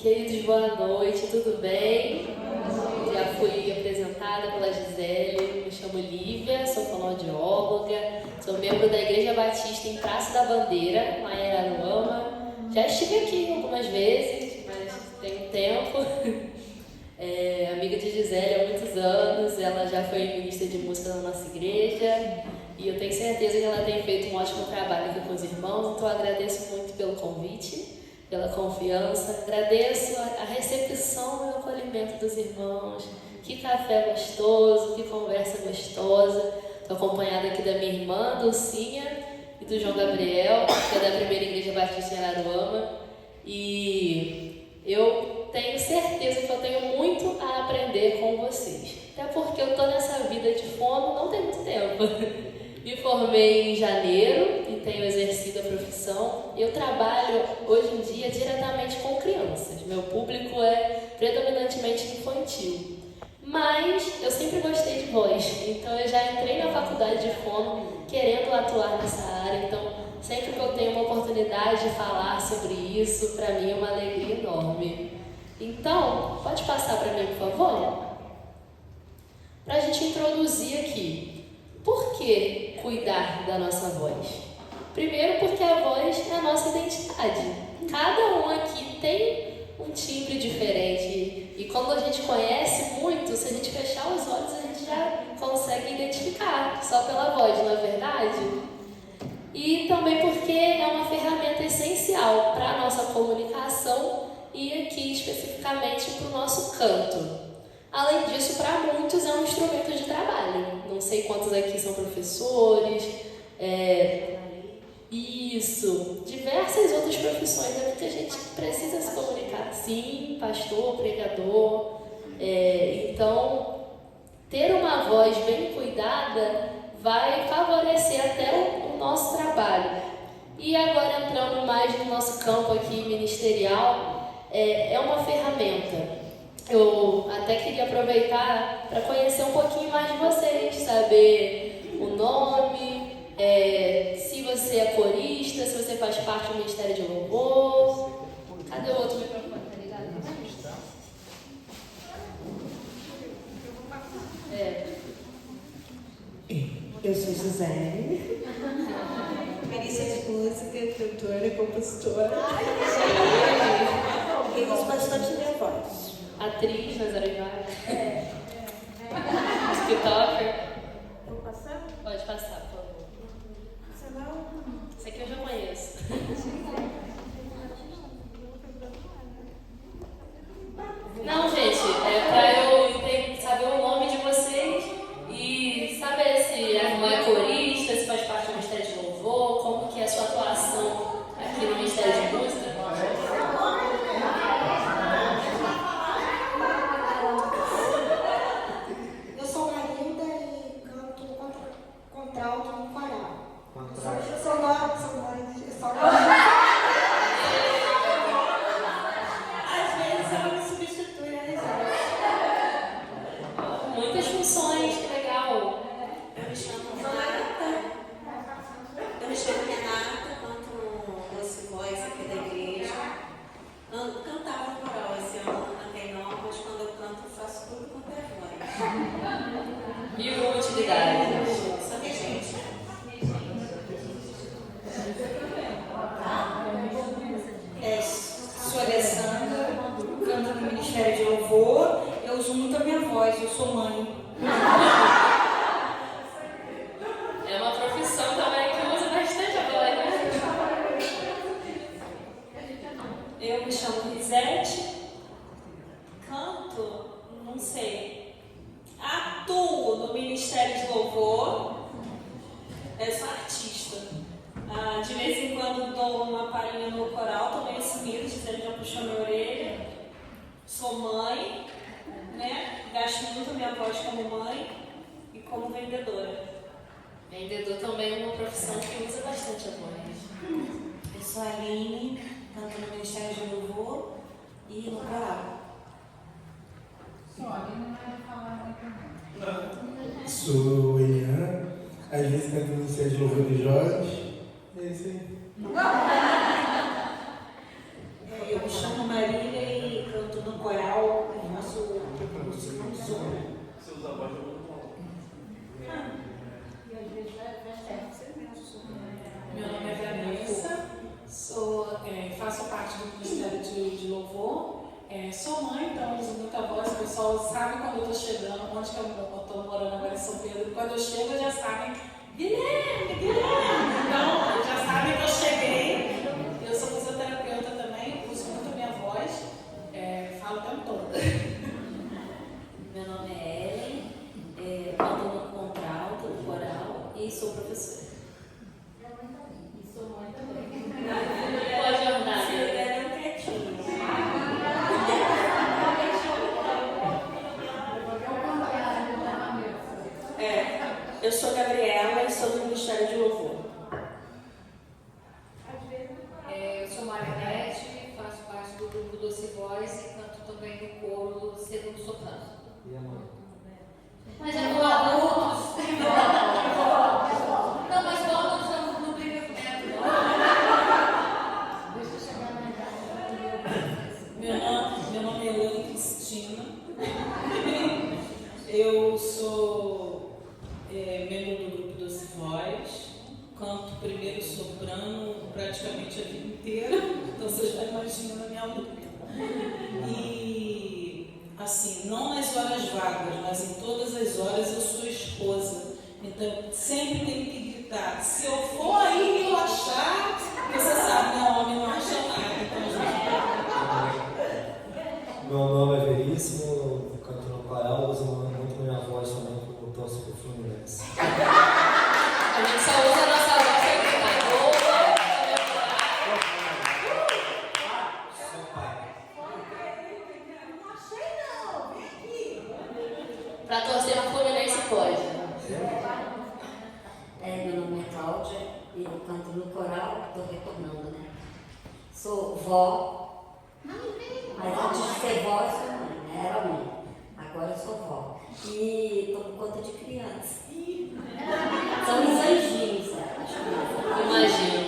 Queridos, boa noite, tudo bem? Já fui apresentada pela Gisele, me chamo Lívia, sou fonoaudióloga, sou membro da Igreja Batista em Praça da Bandeira, lá em Araruama. Já estive aqui algumas vezes, mas tem um tempo. Amiga de Gisele há muitos anos, ela já foi ministra de música na nossa igreja e eu tenho certeza que ela tem feito um ótimo trabalho aqui com os irmãos, então eu agradeço muito pelo convite, pela confiança, agradeço a recepção e o acolhimento dos irmãos. Que café gostoso, que conversa gostosa. Estou acompanhada aqui da minha irmã, Dulcinha, e do João Gabriel, que é da Primeira Igreja Batista em Araruama, e eu tenho certeza que eu tenho muito a aprender com vocês, até porque eu estou nessa vida de fono não tem muito tempo. Me formei em janeiro e tenho exercido a profissão. Eu trabalho hoje em dia diretamente com crianças. Meu público é predominantemente infantil. Mas eu sempre gostei de voz, então eu já entrei na faculdade de fono querendo atuar nessa área. Então, sempre que eu tenho uma oportunidade de falar sobre isso, para mim é uma alegria enorme. Então, pode passar para mim, por favor? Para a gente introduzir aqui. Por que cuidar da nossa voz? Primeiro, porque a voz é a nossa identidade. Cada um aqui tem um timbre diferente. E quando a gente conhece muito, se a gente fechar os olhos, a gente já consegue identificar só pela voz, não é verdade? E também porque é uma ferramenta essencial para a nossa comunicação e aqui especificamente para o nosso canto. Além disso, para muitos é um instrumento de trabalho. Não sei quantos aqui são professores, diversas outras profissões, é porque a gente precisa se comunicar. Sim, pastor, pregador. Então, ter uma voz bem cuidada vai favorecer até o nosso trabalho. E agora, entrando mais no nosso campo aqui ministerial, é uma ferramenta. Eu até queria aproveitar para conhecer um pouquinho mais de vocês, saber o nome, se você é corista, se você faz parte do Ministério de Louvor. Cadê o outro microfone? Tá ligado? Eu sou Gisele, perícia de música, cantora, compositora. E uso bastante minha voz. Atriz, Nazaré Vargas. TikToker. Eu vou passar? Pode passar, por favor. Você não? Isso aqui eu já conheço. Não, gente, para eu saber o nome de vocês e saber se a irmã é corista, se faz parte do Ministério de Louvor, como que é a sua atuação aqui no Ministério de Música. Muitas funções, que legal. Eu me chamo Renata, canto Doce Voz aqui da igreja. Cantava no coral esse ano, cantei não, mas quando eu canto eu faço tudo quanto é voz. Mil utilidades. Só que, gente. Sou Alessandra, canto no Ministério de Louvor. Eu uso muito a minha voz, eu sou mãe. É uma profissão também que usa bastante a voz, né? Eu me chamo Risete, canto, não sei, atuo no Ministério de Louvor, sou artista. De vez em quando dou uma palhinha no coral, tô meio sumida, Gisele já puxou minha orelha. Sou mãe, né? Gasto muito a minha voz como mãe e como vendedora. Vendedor também é uma profissão que usa bastante a voz. Eu sou a Aline, canto no Ministério de Louvor e no coral. Sou o Elian, às vezes canto no Ministério de Louvor de Jorge. É isso aí. Eu me chamo Marília e Sou mãe, então uso muita voz, o pessoal sabe quando eu estou chegando, onde que eu estou morando agora em São Pedro. Quando eu chego, já sabem, Guilherme! Então, já sabem que eu cheguei. Eu sou fisioterapeuta também, uso muito a minha voz, falo o tempo todo. Meu nome é Ellen, canto no contralto, no coral e sou professora. E sou mãe também. Qual a jornada? Se deram quietinho. Eu sou Gabriela e sou do Ministério de Louvor. Eu sou Margarete, faço parte do grupo Doce Voz e canto também no coro segundo soprano. E a mãe? Mas é com adultos. Não, mas vamos no primeiro tempo. Deixa eu chegar na idade. Meu nome é Lana Cristina. Eu sou membro do grupo Doce Voz. Canto primeiro soprano praticamente a vida inteira. Então vocês já imaginam a minha luta. E assim, não nas horas vagas, mas em todas as horas eu sou esposa. Então sempre tenho que gritar. Se eu for aí relaxar, você sabe, meu homem não acha nada. Então, Meu nome é Veríssimo, canto no coral, uso muito minha voz também como torço pro Fluminense. A gente só usa a nossa voz para gritar gol, para torcer no Fluminense pode. Meu nome é Cláudia e eu canto no coral, estou retornando, né? Sou vó, mas antes de ser vó eu sou mãe, né? Era mãe, agora eu sou vó. E tomo conta de criança. São os anjinhos, as crianças. Imagino.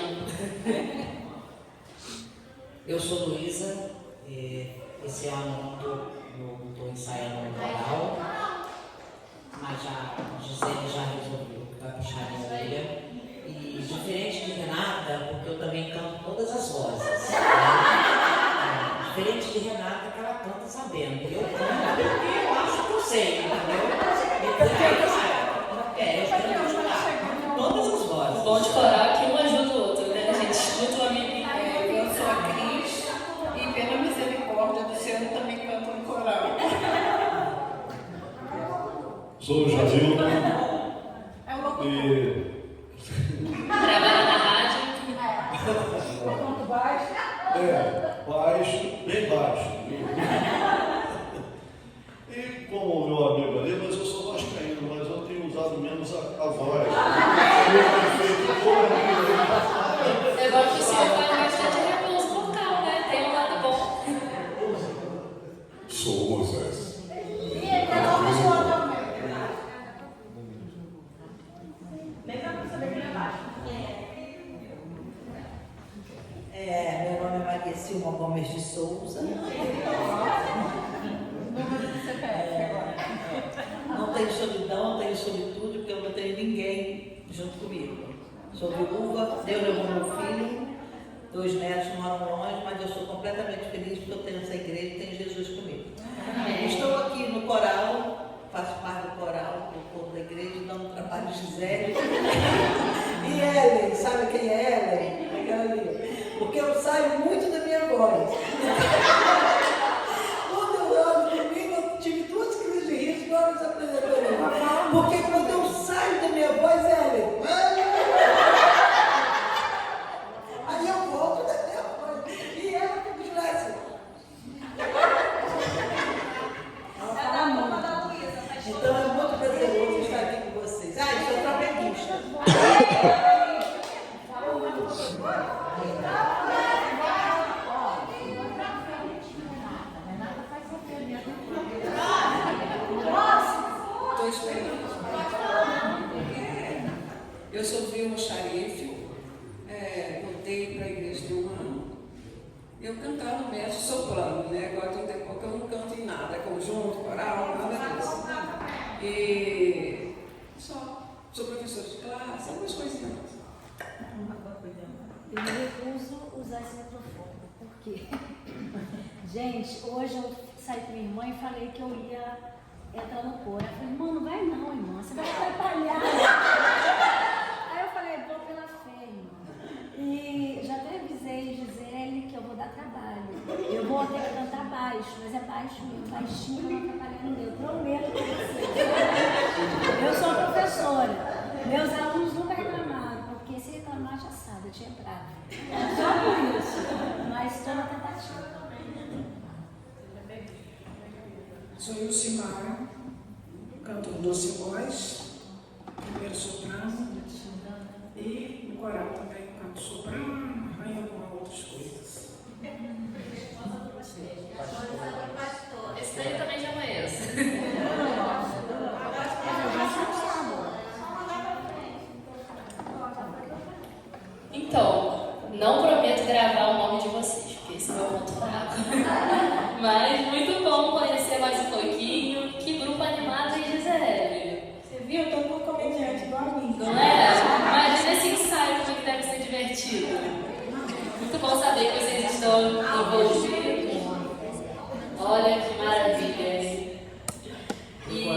Eu sou Luísa, esse ano não estou ensaiando no coral, mas a Gisele já resolveu que vai puxar a minha orelha. E diferente de Renata, porque eu também canto todas as vozes. Né? Diferente de Renata, que ela canta sabendo. Eu canto porque eu acho que eu sei, entendeu? Eu quero ajudar. Todas as vozes. O bom de coral é que um ajuda o outro, né? A gente escuta o amigo. eu sou a Cris e pela misericórdia do Senhor eu também canto no coral. Sou o Jadilton e Trabalha na rádio. baixo, bem baixo. E como o meu amigo ali, mas eu sou vascaíno, mas eu tenho usado menos a voz. É bom que o senhor faz bastante repouso vocal, né? Tem um lado bom. Sou o Moisés. Meu nome é Maria Silva Gomes de Souza. Não tenho solidão, não tenho solitude, porque eu não tenho ninguém junto comigo. Sou viúva, Deus levou meu filho, 2 netos moram longe, mas eu sou completamente feliz porque eu tenho essa igreja e tenho Jesus comigo. Estou aqui no coral, faço parte do coral, do povo da igreja, dando trabalho de Gisele. E Ellen, sabe quem é Ellen? Aquela ali. Porque eu saio muito da minha voz. Quando eu olho domingo, eu tive 2 crises de riso, igual os apresentadores. Porque quando eu saio da minha voz, Ellen. Aí eu volto da minha voz. E ela que me diz assim. Então é muito prazeroso estar aqui com vocês. Eu sou trompetista. Eu sou Vilma Xarife, voltei para a igreja de um ano. Eu cantava mesmo soprano, né? Agora tem tempo que eu não canto em nada, conjunto, coral, nada disso. E sou professora de classe, algumas coisinhas. Eu me recuso a usar esse microfone, porque Gente, hoje eu saí com minha irmã e falei que eu ia entrar no coro. Ela falou, irmã, não vai não, irmã, você vai atrapalhar. Aí eu falei, vou pela fé, irmã. E já até avisei Gisele que eu vou dar trabalho. Eu vou ter que cantar baixo, mas é baixo mesmo, baixinho, pra não atrapalhar ninguém. Eu prometo pra vocês. Eu sou professora. Meus alunos nunca reclamaram, porque se reclamar já sabe, eu tinha entrado. Só por isso. Mas estou na tentativa. Sou eu, Simara, canto Doce Voz, primeiro soprano, e no coral também canto soprano, aí algumas outras coisas. Esse daí eu também já conheço. Então, não prometo gravar o nome de vocês, porque esse é o meu ponto fraco. Mas muito bom conhecer mais um pouquinho. Que grupo animado, hein, Gisele? Você viu? Todo mundo comediante igual a mim. Não é? Imagina esse ensaio, como é que deve ser divertido. Muito bom saber que vocês estão envolvidos. Olha que maravilha, hein? E...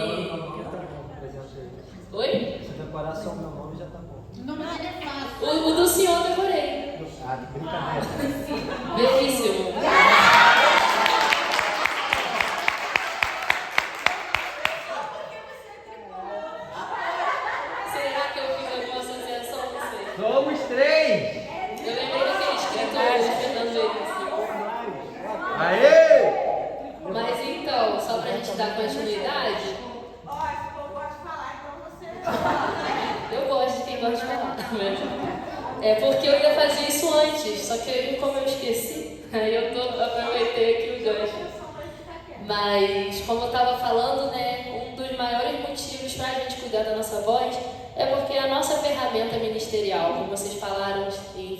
Oi? Se decorar só o meu nome já tá bom. O nome dele é fácil. O do senhor eu decorei. Ah, que brincadeira. Belíssimo. Será que eu fiz alguma associação? Não sei. Somos 3! Eu lembrei daquele escritor, Fernando Veríssimo. Aê! Mas então, só pra gente dar continuidade. Ó, esse povo pode falar, então você. Eu gosto de quem gosta de falar. É porque eu ia fazer isso antes, só que como eu esqueci, aí eu aproveitei aqui o gancho. Mas, como eu estava falando, né, um dos maiores motivos para a gente cuidar da nossa voz é porque a nossa ferramenta ministerial, como vocês falaram,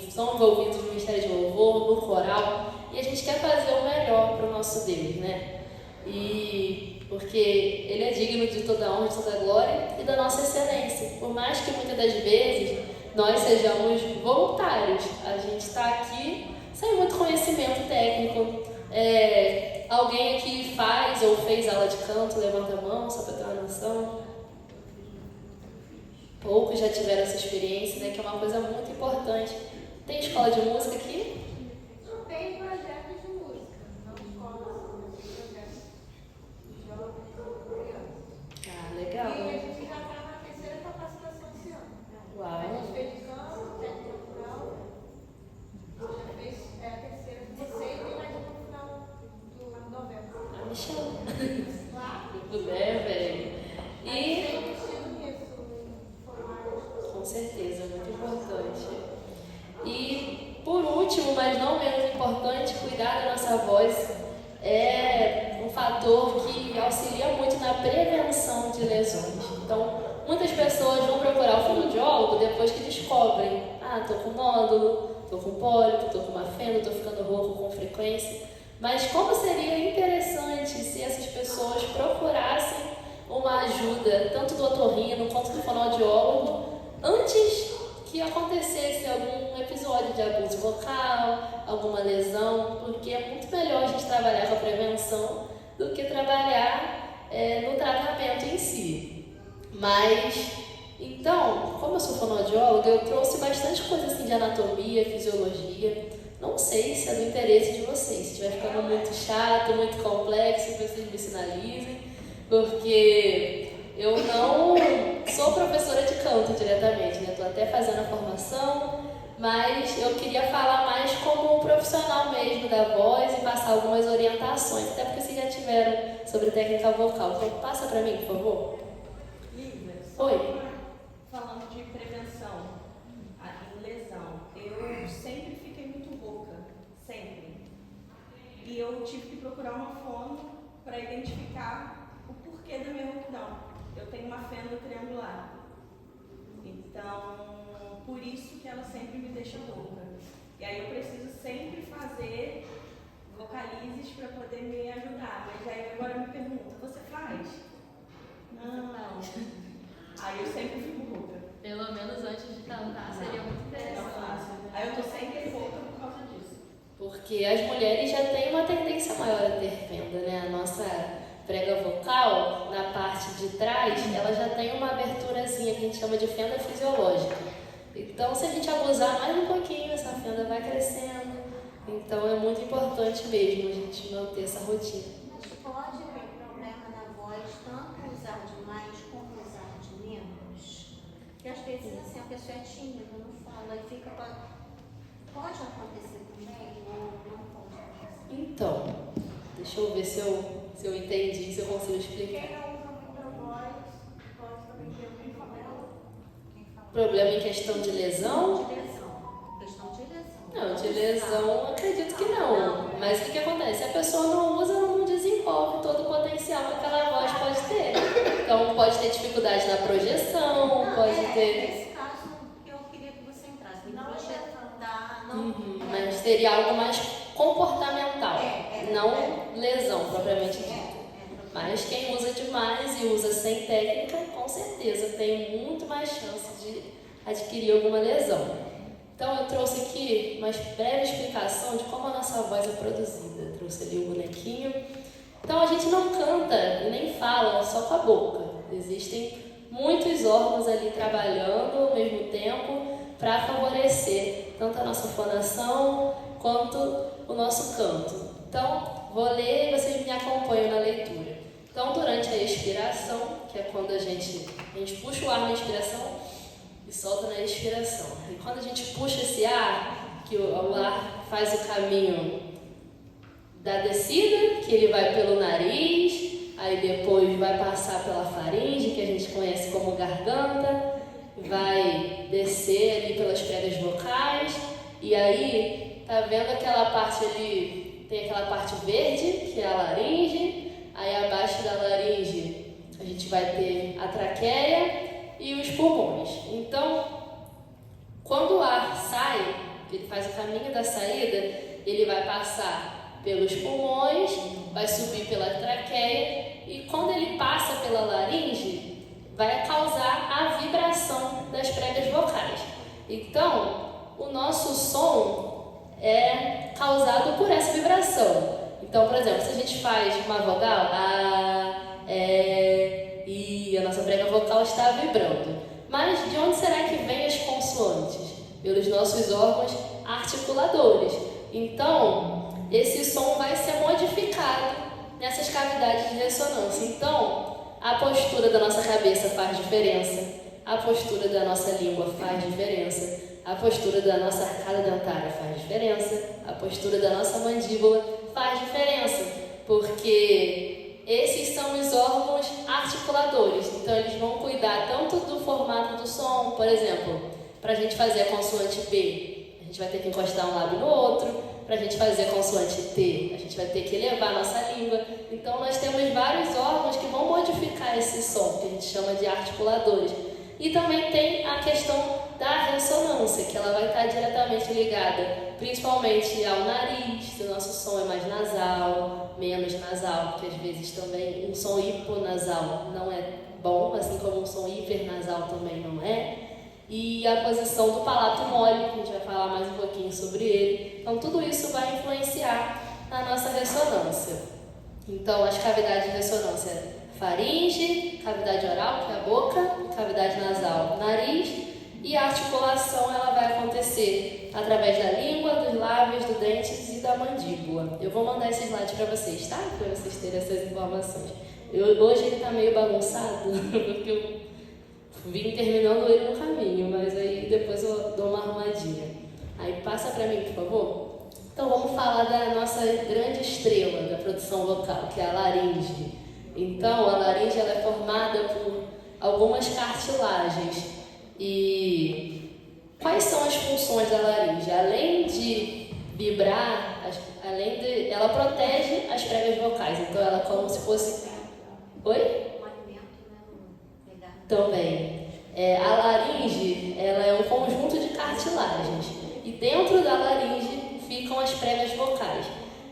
são envolvidos no Ministério de Louvor, no coral, e a gente quer fazer o melhor para o nosso Deus, né? E porque Ele é digno de toda a honra, de toda a glória e da nossa excelência. Por mais que muitas das vezes nós sejamos voluntários, a gente está aqui sem muito conhecimento técnico. Alguém aqui faz ou fez aula de canto, levanta a mão, só para ter uma noção. Poucos já tiveram essa experiência, né, que é uma coisa muito importante. Tem escola de música aqui? Não tem projetos de música, não escola de projetos de violão. Ah, legal. E a gente já está na terceira capacitação esse ano. Uau. A gente fez canto, técnica cultural, já fez a terceira receita e mais uma no final do ano de novembro. Ah, me chama. Claro. Tudo bem, velho. E... Com certeza, muito importante. E, por último, mas não menos importante, cuidar da nossa voz é um fator que auxilia muito na prevenção de lesões. Então, muitas pessoas vão procurar o fonoaudiólogo depois que descobrem: ah, tô com nódulo, tô com pólipo, tô com uma fenda, tô ficando rouco com frequência. Mas como seria interessante se essas pessoas procurassem uma ajuda, tanto do otorrino quanto do fonoaudiólogo, antes que acontecesse algum episódio de abuso vocal, alguma lesão, porque é muito melhor a gente trabalhar com a prevenção do que trabalhar no tratamento em si. Mas, então, como eu sou fonoaudióloga, eu trouxe bastante coisa assim de anatomia, fisiologia. Não sei se é do interesse de vocês. Se estiver ficando muito chato, muito complexo, vocês me sinalizem, porque eu não sou professora de canto diretamente, né? Estou até fazendo a formação, mas eu queria falar mais como um profissional mesmo da voz e passar algumas orientações, até porque vocês já tiveram sobre técnica vocal. Então, passa para mim, por favor. Lívia, Oi. Falando de prevenção em lesão, eu sempre fiquei muito rouca, sempre. E eu tive que procurar uma fono para identificar o porquê da minha rouquidão. Eu tenho uma fenda triangular, então por isso que ela sempre me deixa rouca. E aí eu preciso sempre fazer vocalizes para poder me ajudar. Mas aí agora me pergunta, você faz? Não. Aí eu sempre fico rouca. Pelo menos antes de cantar seria muito interessante. Aí eu tô sempre rouca por causa disso. porque as mulheres já têm uma tendência maior a ter fenda, né? A nossa prega vocal, na parte de trás, ela já tem uma aberturazinha que a gente chama de fenda fisiológica. Então, se a gente abusar mais um pouquinho, essa fenda vai crescendo. Então, é muito importante mesmo a gente manter essa rotina. Mas pode ter problema na voz, tanto usar demais como usar de menos? Porque às vezes assim, a pessoa é tímida, não fala e fica... Pode acontecer também ou não pode acontecer? Então, deixa eu ver se eu entendi, se eu consigo explicar. Quem não usa muita voz, pode também ter algum problema. Problema em questão de lesão? Questão de lesão. Não, de lesão acredito que não. Mas o que acontece? Se a pessoa não usa, ela não desenvolve todo o potencial que aquela voz pode ter. Então pode ter dificuldade na projeção, pode ter. Nesse caso, eu queria que você entrasse. Não projetar, não. Mas teria algo mais comportamental, não lesão propriamente dita. Mas quem usa demais e usa sem técnica, com certeza tem muito mais chance de adquirir alguma lesão. Então eu trouxe aqui uma breve explicação de como a nossa voz é produzida. Eu trouxe ali o bonequinho. Então a gente não canta e nem fala só com a boca. Existem muitos órgãos ali trabalhando ao mesmo tempo para favorecer tanto a nossa fonação quanto o nosso canto. Então vou ler e vocês me acompanham na leitura. Então durante a expiração, que é quando a gente puxa o ar na inspiração e solta na expiração. E quando a gente puxa esse ar, que o ar faz o caminho da descida, que ele vai pelo nariz, aí depois vai passar pela faringe, que a gente conhece como garganta, vai descer ali pelas pregas vocais, e aí, tá vendo aquela parte ali, tem aquela parte verde, que é a laringe, aí abaixo da laringe a gente vai ter a traqueia, e os pulmões. Então, quando o ar sai, ele faz o caminho da saída, ele vai passar pelos pulmões, vai subir pela traqueia e quando ele passa pela laringe, vai causar a vibração das pregas vocais. Então, o nosso som é causado por essa vibração. Então, por exemplo, se a gente faz uma vogal, e a nossa prega vocal está vibrando. Mas de onde será que vem as consoantes? Pelos nossos órgãos articuladores. Então, esse som vai ser modificado nessas cavidades de ressonância. Então, a postura da nossa cabeça faz diferença, a postura da nossa língua faz diferença, a postura da nossa arcada dentária faz diferença, a postura da nossa mandíbula faz diferença, porque esses são os órgãos articuladores, então eles vão cuidar tanto do formato do som, por exemplo, para a gente fazer a consoante B, a gente vai ter que encostar um lábio no outro, para a gente fazer a consoante T, a gente vai ter que elevar a nossa língua. Então nós temos vários órgãos que vão modificar esse som, que a gente chama de articuladores. E também tem a questão da ressonância, que ela vai estar diretamente ligada principalmente ao nariz, se o nosso som é mais nasal, menos nasal, porque às vezes também um som hiponasal não é bom, assim como um som hipernasal também não é. E a posição do palato mole, que a gente vai falar mais um pouquinho sobre ele. Então tudo isso vai influenciar na nossa ressonância. Então as cavidades de ressonância: faringe, cavidade oral, que é a boca, cavidade nasal, nariz, e a articulação ela vai acontecer através da língua, dos lábios, dos dentes e da mandíbula. Eu vou mandar esse slide para vocês, tá? Para vocês terem essas informações. Hoje ele está meio bagunçado, porque eu vim terminando ele no caminho, mas aí depois eu dou uma arrumadinha. Aí passa para mim, por favor. Então vamos falar da nossa grande estrela da produção vocal, que é a laringe. Então a laringe ela é formada por algumas cartilagens. E quais são as funções da laringe? Além de vibrar, ela protege as pregas vocais. Então ela é como se fosse... Oi? Também. A laringe ela é um conjunto de cartilagens. E dentro da laringe ficam as pregas vocais.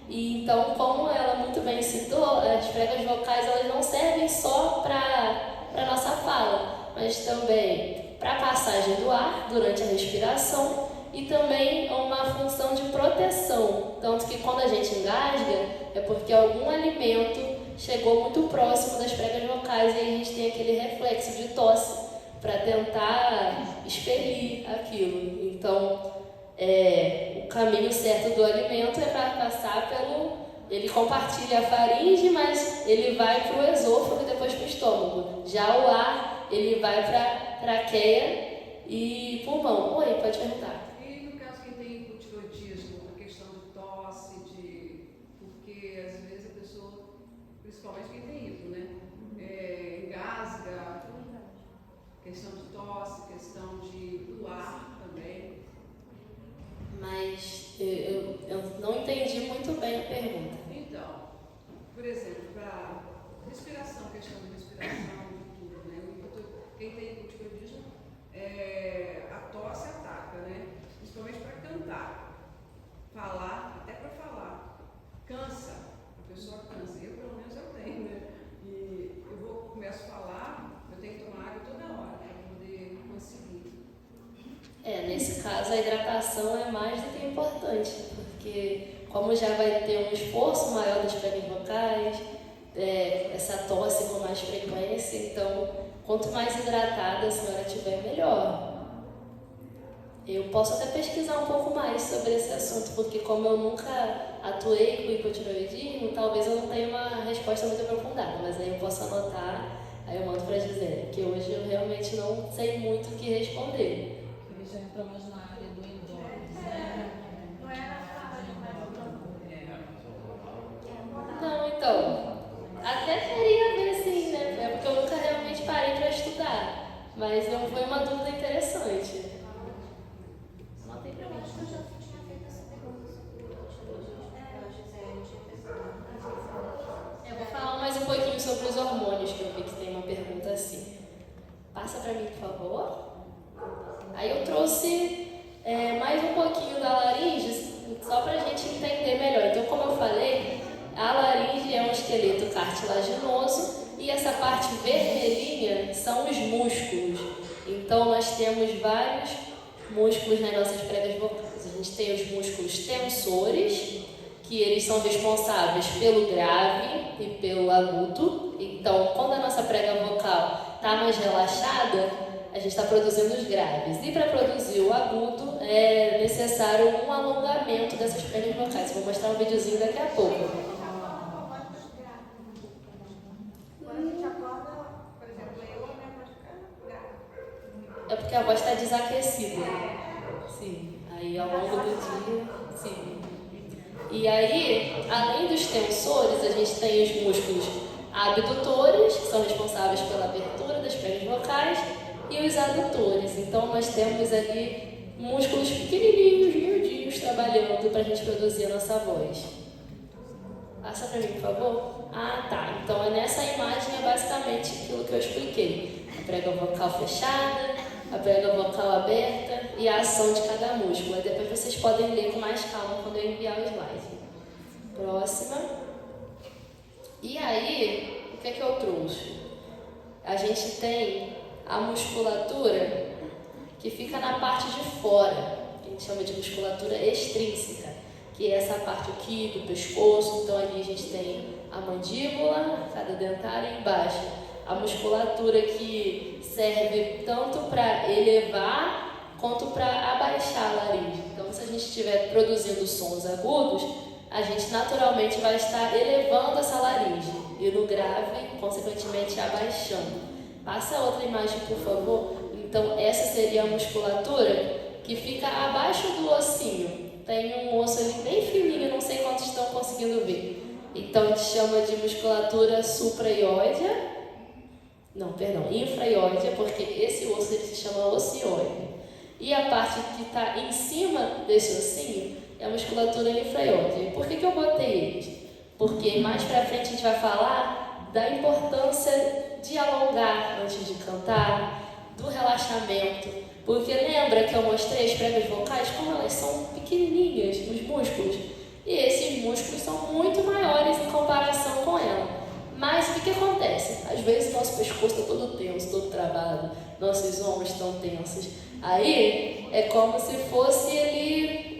E então, como ela muito bem citou, as pregas vocais elas não servem só para a nossa fala, mas também para a passagem do ar durante a respiração e também uma função de proteção. Tanto que quando a gente engasga, é porque algum alimento chegou muito próximo das pregas vocais e aí a gente tem aquele reflexo de tosse para tentar expelir aquilo. Então, o caminho certo do alimento é para passar pelo... Ele compartilha a faringe, mas ele vai para o esôfago e depois para o estômago. Já o ar, ele vai para a traqueia e pulmão. Oi, pode perguntar. E no caso quem tem hipotiroidismo, a questão de tosse, porque às vezes a pessoa, principalmente quem tem isso, né? Engasga, questão de tosse, questão do ar também. Mas eu não entendi muito bem a pergunta. Então, por exemplo, para respiração, questão de respiração, de tudo, né? Quem tem hipotiroidismo, a tosse ataca, né? Principalmente para cantar, falar, até para falar. Cansa, a pessoa cansa. Eu, pelo menos, eu tenho, né? E começo a falar, eu tenho que tomar água toda hora para poder conseguir. Nesse caso, a hidratação é mais do que importante, porque como já vai ter um esforço maior das pregas vocais, essa tosse com mais frequência, então, quanto mais hidratada a senhora tiver, melhor. Eu posso até pesquisar um pouco mais sobre esse assunto, porque como eu nunca atuei com hipotiroidismo, talvez eu não tenha uma resposta muito aprofundada, mas aí eu posso anotar, aí eu mando para a Gisele, que hoje eu realmente não sei muito o que responder. Ele já entra mais na área do endócrino, né? Não é na fala de Não, então, até teria a ver sim, né? É porque eu nunca realmente parei para estudar, mas não foi uma dúvida interessante. Anotei para mim. Eu vou falar mais um pouquinho sobre os hormônios, que eu vi que tem uma pergunta assim. Passa para mim, por favor. Aí eu trouxe mais um pouquinho da laringe, só para a gente entender melhor. Então, como eu falei, a laringe é um esqueleto cartilaginoso e essa parte vermelhinha são os músculos. Então, nós temos vários músculos nas nossas pregas vocais. A gente tem os músculos tensores, que eles são responsáveis pelo grave e pelo agudo. Então, quando a nossa prega vocal está mais relaxada, a gente está produzindo os graves. E para produzir o agudo, é necessário um alongamento dessas pregas vocais. Vou mostrar um videozinho daqui a pouco. Quando a gente acorda, por exemplo, a minha voz fica grave. É porque a voz está desaquecida. Sim. Aí, ao longo do dia, sim. E aí, além dos tensores, a gente tem os músculos abdutores, que são responsáveis pela abertura das pregas vocais, e os adutores. Então, nós temos ali músculos pequenininhos, miudinhos, trabalhando para a gente produzir a nossa voz. Passa para mim, por favor. Ah, tá. Então, nessa imagem é basicamente aquilo que eu expliquei. A prega vocal fechada, a prega vocal aberta e a ação de cada músculo. Aí depois vocês podem ler com mais calma quando eu enviar o slide. Próxima. E aí, o que é que eu trouxe? A gente tem a musculatura que fica na parte de fora, que a gente chama de musculatura extrínseca, que é essa parte aqui do pescoço. Então ali a gente tem a mandíbula, a cada dentária e embaixo. A musculatura que serve tanto para elevar quanto para abaixar a laringe. Então, se a gente estiver produzindo sons agudos, a gente naturalmente vai estar elevando essa laringe e no grave, consequentemente, abaixando. Passa outra imagem, por favor. Então, essa seria a musculatura que fica abaixo do ossinho. Tem um osso ali bem fininho, não sei quantos estão conseguindo ver. Então, a gente chama de musculatura supraioidea. Não, perdão, infraioidea, porque esse osso ele se chama ocioide. E a parte que está em cima desse ossinho é a musculatura infraioidea. E por que eu botei eles? Porque mais pra frente a gente vai falar da importância de alongar antes de cantar, do relaxamento. Porque lembra que eu mostrei as pregas vocais, como elas são pequenininhas, os músculos? E esses músculos são muito maiores em comparação com ela. Mas o que acontece? Às vezes nosso pescoço está todo tenso, todo travado, nossos ombros estão tensos. Aí é como se fosse ali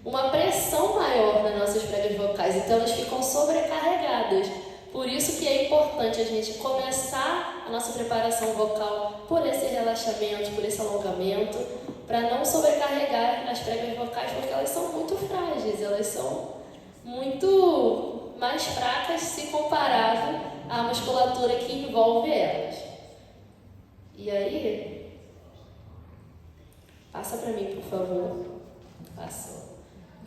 uma pressão maior nas nossas pregas vocais, então elas ficam sobrecarregadas. Por isso que é importante a gente começar a nossa preparação vocal por esse relaxamento, por esse alongamento, para não sobrecarregar as pregas vocais, porque elas são muito frágeis, elas são muito mais fracas se comparado à musculatura que envolve elas. E aí, passa para mim, por favor. Passou.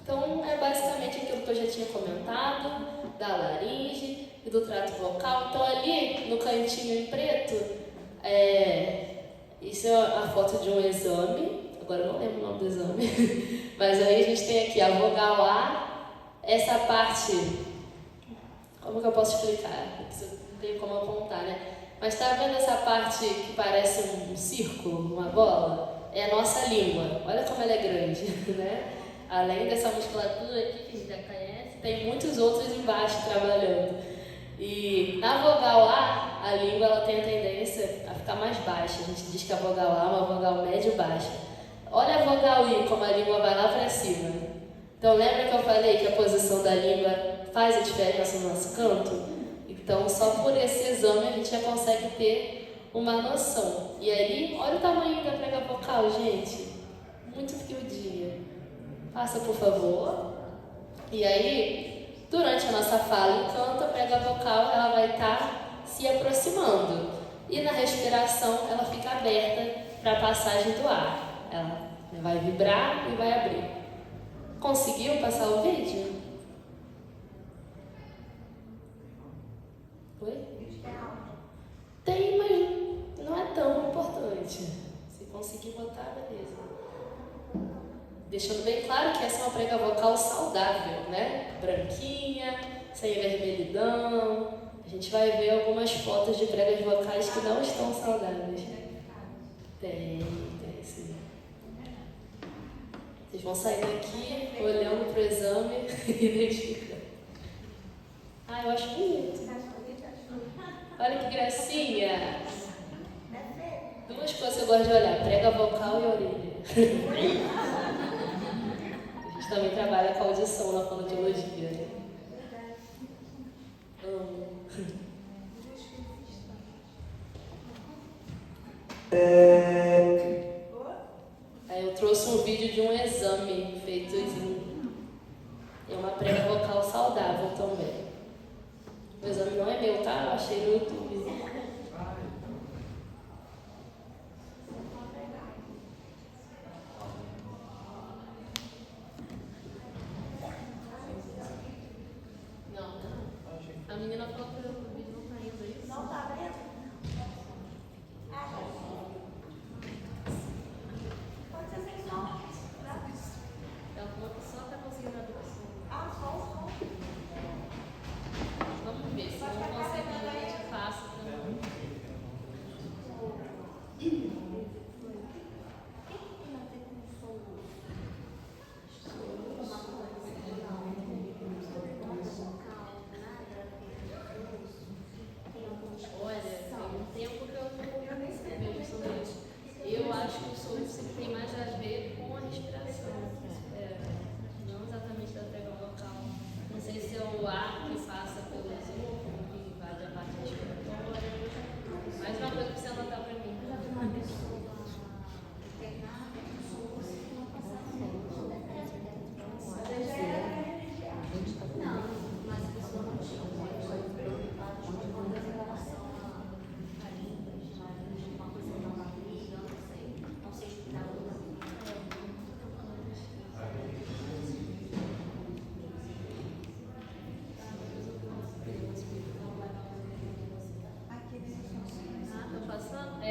Então, é basicamente aquilo que eu já tinha comentado, da laringe e do trato vocal. Então, ali no cantinho em preto, isso é a foto de um exame. Agora eu não lembro o nome do exame. Mas aí a gente tem aqui a vogal A, essa parte. Como que eu posso explicar? Não tenho como apontar, né? Mas tá vendo essa parte que parece um círculo, uma bola? É a nossa língua. Olha como ela é grande, né? Além dessa musculatura aqui que a gente já conhece, tem muitos outros embaixo trabalhando. E na vogal A língua ela tem a tendência a ficar mais baixa. A gente diz que a vogal A é uma vogal médio-baixa. Olha a vogal I, como a língua vai lá para cima. Então lembra que eu falei que a posição da língua faz a diferença no nosso canto? Então só por esse exame a gente já consegue ter uma noção. E aí, olha o tamanho da prega vocal, gente. Muito miudinha. Passa, por favor. E aí, durante a nossa fala e canto, a prega vocal ela vai estar se aproximando. E na respiração, ela fica aberta para a passagem do ar. Ela vai vibrar e vai abrir. Conseguiu passar o vídeo? Oi? Tem, mas não é tão importante. Se conseguir botar, beleza. Deixando bem claro que essa é uma prega vocal saudável, né? Branquinha, sem vermelhidão. A gente vai ver algumas fotos de pregas vocais que não estão saudáveis. Tem sim. Vocês vão sair daqui olhando pro exame e identificando. Eu acho bonito. Olha que gracinha. Duas coisas que eu gosto de olhar, prega vocal e orelha. A gente também trabalha com audição na fonoaudiologia, né? Amo. Aí eu trouxe um vídeo de um exame feito em uma prega vocal saudável também. O exame não é meu, tá? Eu achei no YouTube. A menina falou que o vídeo não tá indo aí. Não tá vendo? Pode ser sem som. Ela falou que só tá conseguindo abrir o som. Só o som. Vamos ver, se não conseguir, a gente passa também. Olha, tem um tempo que eu nem sei vejo sobre isso. Eu acho que o som tem mais a ver com a respiração. Não exatamente da prega vocal. Não sei se é o ar que passa pelo esôfago, que invade a parte respiratória. Mais uma coisa que você anotar para mim. Tá passando?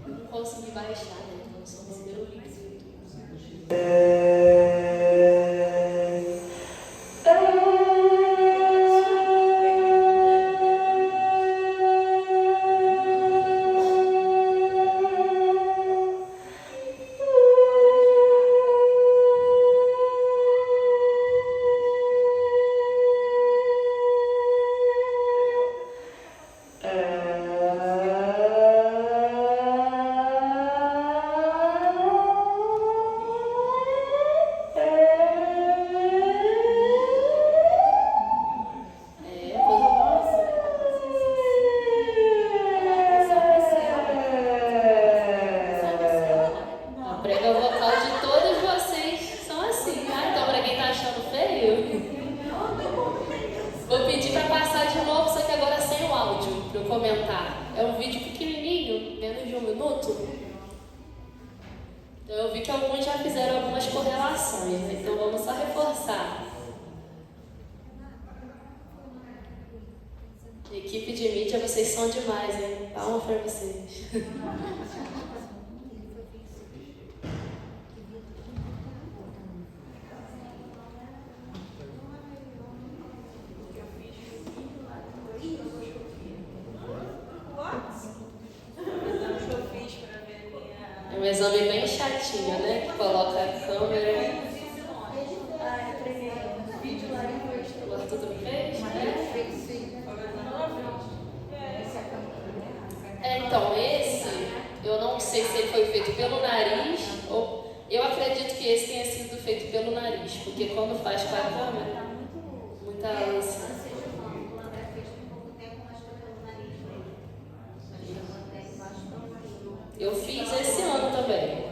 Eu não consegui baixar, né? Então só receber o link do YouTube. minuto? Então eu vi que alguns já fizeram algumas correlações, né? Então vamos só reforçar. Equipe de mídia, vocês são demais, hein? Palma pra vocês. É um exame bem chatinho, né? Que coloca a câmera. O Arthur também fez? Então, esse, eu não sei se ele foi feito pelo nariz, ou eu acredito que esse tenha sido feito pelo nariz, porque quando faz com a câmera, muita ânsia. Eu fiz esse ano também,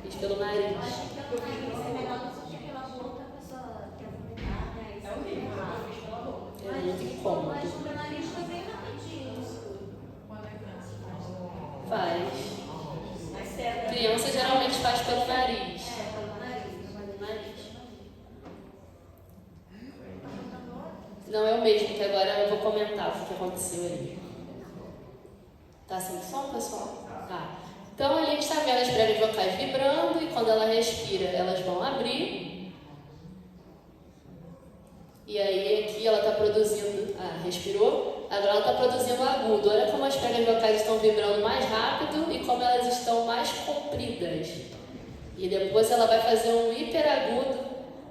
fiz pelo nariz. É muito incômodo. Faz. Criança geralmente faz pelo nariz. Não é o mesmo, que agora eu vou comentar o que aconteceu aí. Tá sem som, pessoal? Tá. Então a gente está vendo as pregas vocais vibrando e quando ela respira, elas vão abrir. E aí aqui ela está produzindo. Respirou. Agora ela está produzindo agudo. Olha como as pregas vocais estão vibrando mais rápido e como elas estão mais compridas. E depois ela vai fazer um hiperagudo.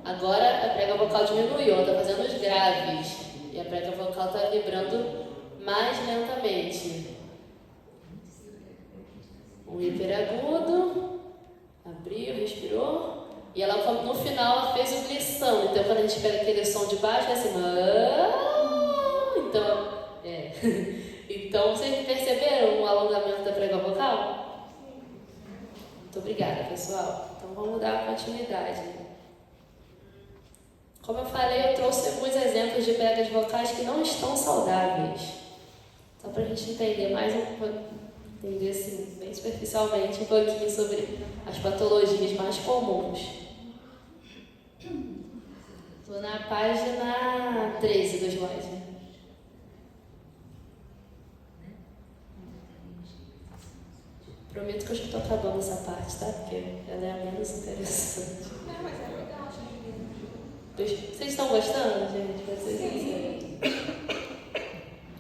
Agora a prega vocal diminuiu, ela está fazendo os graves. E a prega vocal está vibrando mais lentamente. Um hiperagudo. Abriu, respirou. E ela, no final, ela fez o glissão. Então, quando a gente pega aquele som de baixo, é assim. Então, vocês perceberam o alongamento da prega vocal? Muito obrigada, pessoal. Então, vamos dar continuidade. Como eu falei, eu trouxe alguns exemplos de pregas vocais que não estão saudáveis. Só para a gente entender mais entender assim, bem superficialmente um pouquinho sobre as patologias mais comuns. Estou na página 13 do slide. Prometo que eu já estou acabando essa parte, tá? Porque ela é a menos interessante. Não, mas é legal. Vocês estão gostando, gente? Pra ser sincero.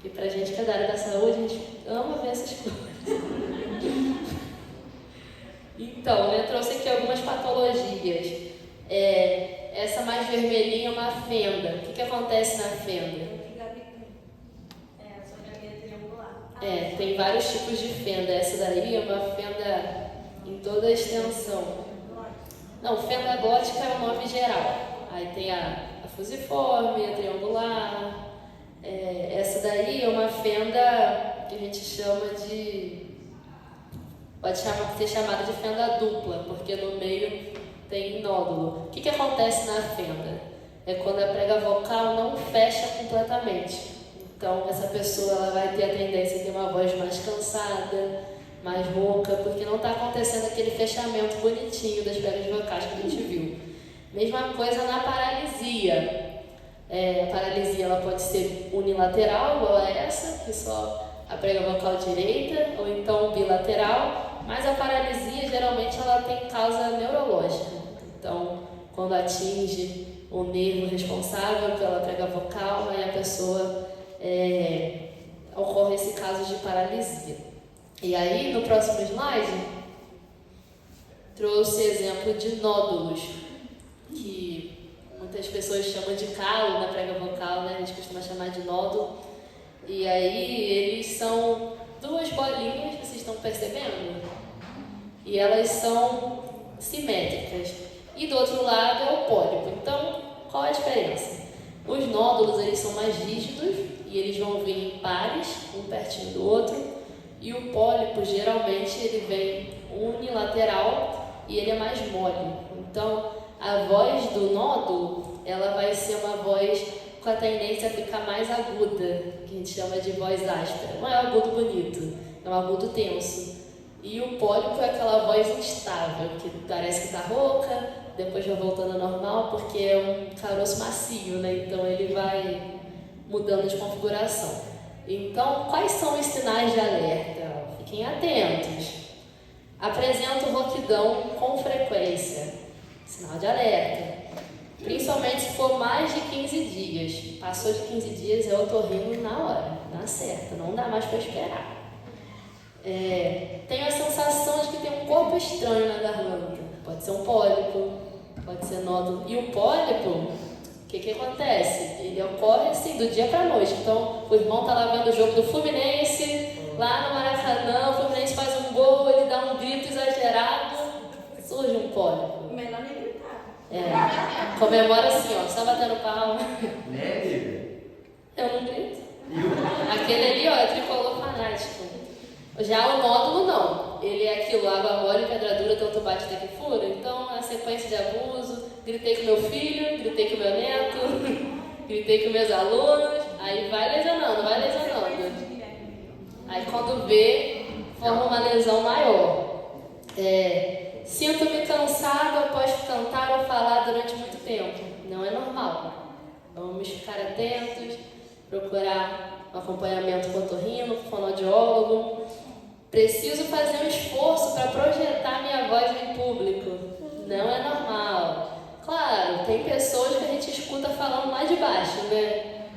E pra gente que é da área da saúde, a gente ama ver essas coisas. Então, eu trouxe aqui algumas patologias. Essa mais vermelhinha é uma fenda. O que acontece na fenda? Sobre a via triangular. Tem vários tipos de fenda. Essa daí é uma fenda em toda a extensão. Não, fenda glótica é o nome geral. Aí tem a fusiforme, a triangular. Essa daí é uma fenda que a gente chama de... Pode ser chamada de fenda dupla, porque no meio tem nódulo. O que acontece na fenda? É quando a prega vocal não fecha completamente. Então, essa pessoa ela vai ter a tendência a ter uma voz mais cansada, mais rouca, porque não está acontecendo aquele fechamento bonitinho das pregas vocais que a gente viu. Mesma coisa na paralisia. A paralisia ela pode ser unilateral, igual a essa, que só a prega vocal direita, ou então bilateral, mas a paralisia geralmente ela tem causa neurológica. Então, quando atinge o nervo responsável pela prega vocal, aí a pessoa ocorre esse caso de paralisia. E aí, no próximo slide, trouxe exemplo de nódulos, que muitas pessoas chamam de calo na prega vocal, né? A gente costuma chamar de nódulo. E aí, eles são duas bolinhas, vocês estão percebendo? E elas são simétricas. E do outro lado é o pólipo. Então, qual é a diferença? Os nódulos, eles são mais rígidos e eles vão vir em pares, um pertinho do outro. E o pólipo, geralmente, ele vem unilateral e ele é mais mole. Então, a voz do nódulo, ela vai ser uma voz com a tendência a ficar mais aguda, que a gente chama de voz áspera. Não é um agudo bonito, é um agudo tenso. E o pólipo é aquela voz instável, que parece que está rouca, depois vai voltando ao normal, porque é um caroço macio, né? Então ele vai mudando de configuração. Então, quais são os sinais de alerta? Fiquem atentos. Apresento rouquidão com frequência, sinal de alerta. Principalmente se for mais de 15 dias. Passou de 15 dias, eu tô rindo na hora, na certa, não dá mais para esperar. Tenho a sensação de que tem um corpo estranho na garganta. Pode ser um pólipo, pode ser nódulo. E o pólipo, o que acontece? Ele ocorre assim, do dia para a noite. Então, o irmão tá lá vendo o jogo do Fluminense, lá no Maracanã, o Fluminense faz um gol, ele dá um grito exagerado, surge um pólipo. Melhor nem gritar. Comemora assim, ó, só batendo palma. Né, Lívia? Eu não grito. Aquele ali, ó, é tricolor fanático. Já o nódulo não. Ele é aquilo, água mole, pedra dura, tanto bate até que fura. Então, a sequência de abuso, gritei com meu filho, gritei com meu neto, gritei com meus alunos, aí vai lesionando. Aí quando vê, forma uma lesão maior. Sinto-me cansado após cantar ou falar durante muito tempo. Não é normal. Vamos ficar atentos, procurar um acompanhamento com otorrino, fonoaudiólogo. Preciso fazer um esforço para projetar minha voz em público. Não é normal. Claro, tem pessoas que a gente escuta falando lá de baixo, né?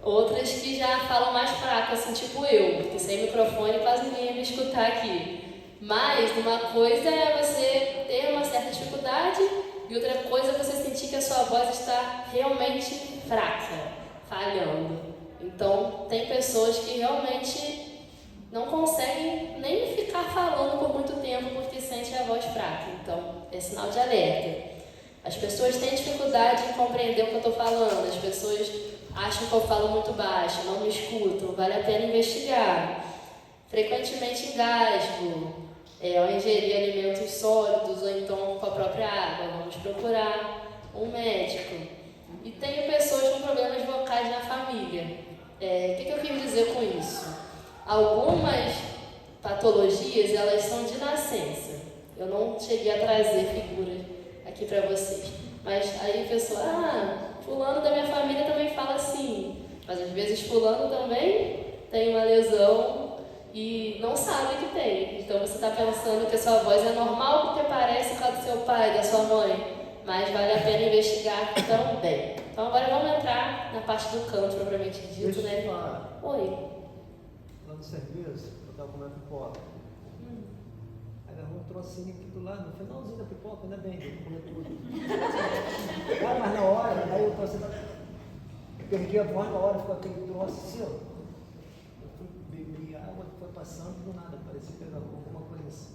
Outras que já falam mais fraco, assim, tipo eu, que sem microfone quase ninguém ia me escutar aqui. Mas uma coisa é você ter uma certa dificuldade e outra coisa é você sentir que a sua voz está realmente fraca, falhando. Então, tem pessoas que realmente não conseguem nem ficar falando por muito tempo porque sentem a voz fraca. Então, é sinal de alerta. As pessoas têm dificuldade em compreender o que eu estou falando, as pessoas acham que eu falo muito baixo, não me escutam, vale a pena investigar. Frequentemente engasgo, ao ingerir alimentos sólidos ou então com a própria água, vamos procurar um médico. E tenho pessoas com problemas vocais na família. O que eu quis dizer com isso? Algumas patologias, elas são de nascença. Eu não cheguei a trazer figuras aqui para vocês. Mas aí a pessoa, fulano da minha família também fala assim. Mas às vezes fulano também tem uma lesão e não sabe que tem. Então você está pensando que a sua voz é normal porque parece com a do seu pai, da sua mãe. Mas vale a pena investigar também. Então agora vamos entrar na parte do canto propriamente dito, né? Oi. Lá no serviço, eu estava comendo pipoca. Aí meu irmão trouxe aqui do lado, no finalzinho da pipoca, ainda bem, eu comi tudo. Cara, mas na hora, aí eu trouxe, eu perdi a voz na hora, ficou aquele troço assim, ó. Eu fui beber água, foi passando, do nada, parecia pegar alguma coisa assim.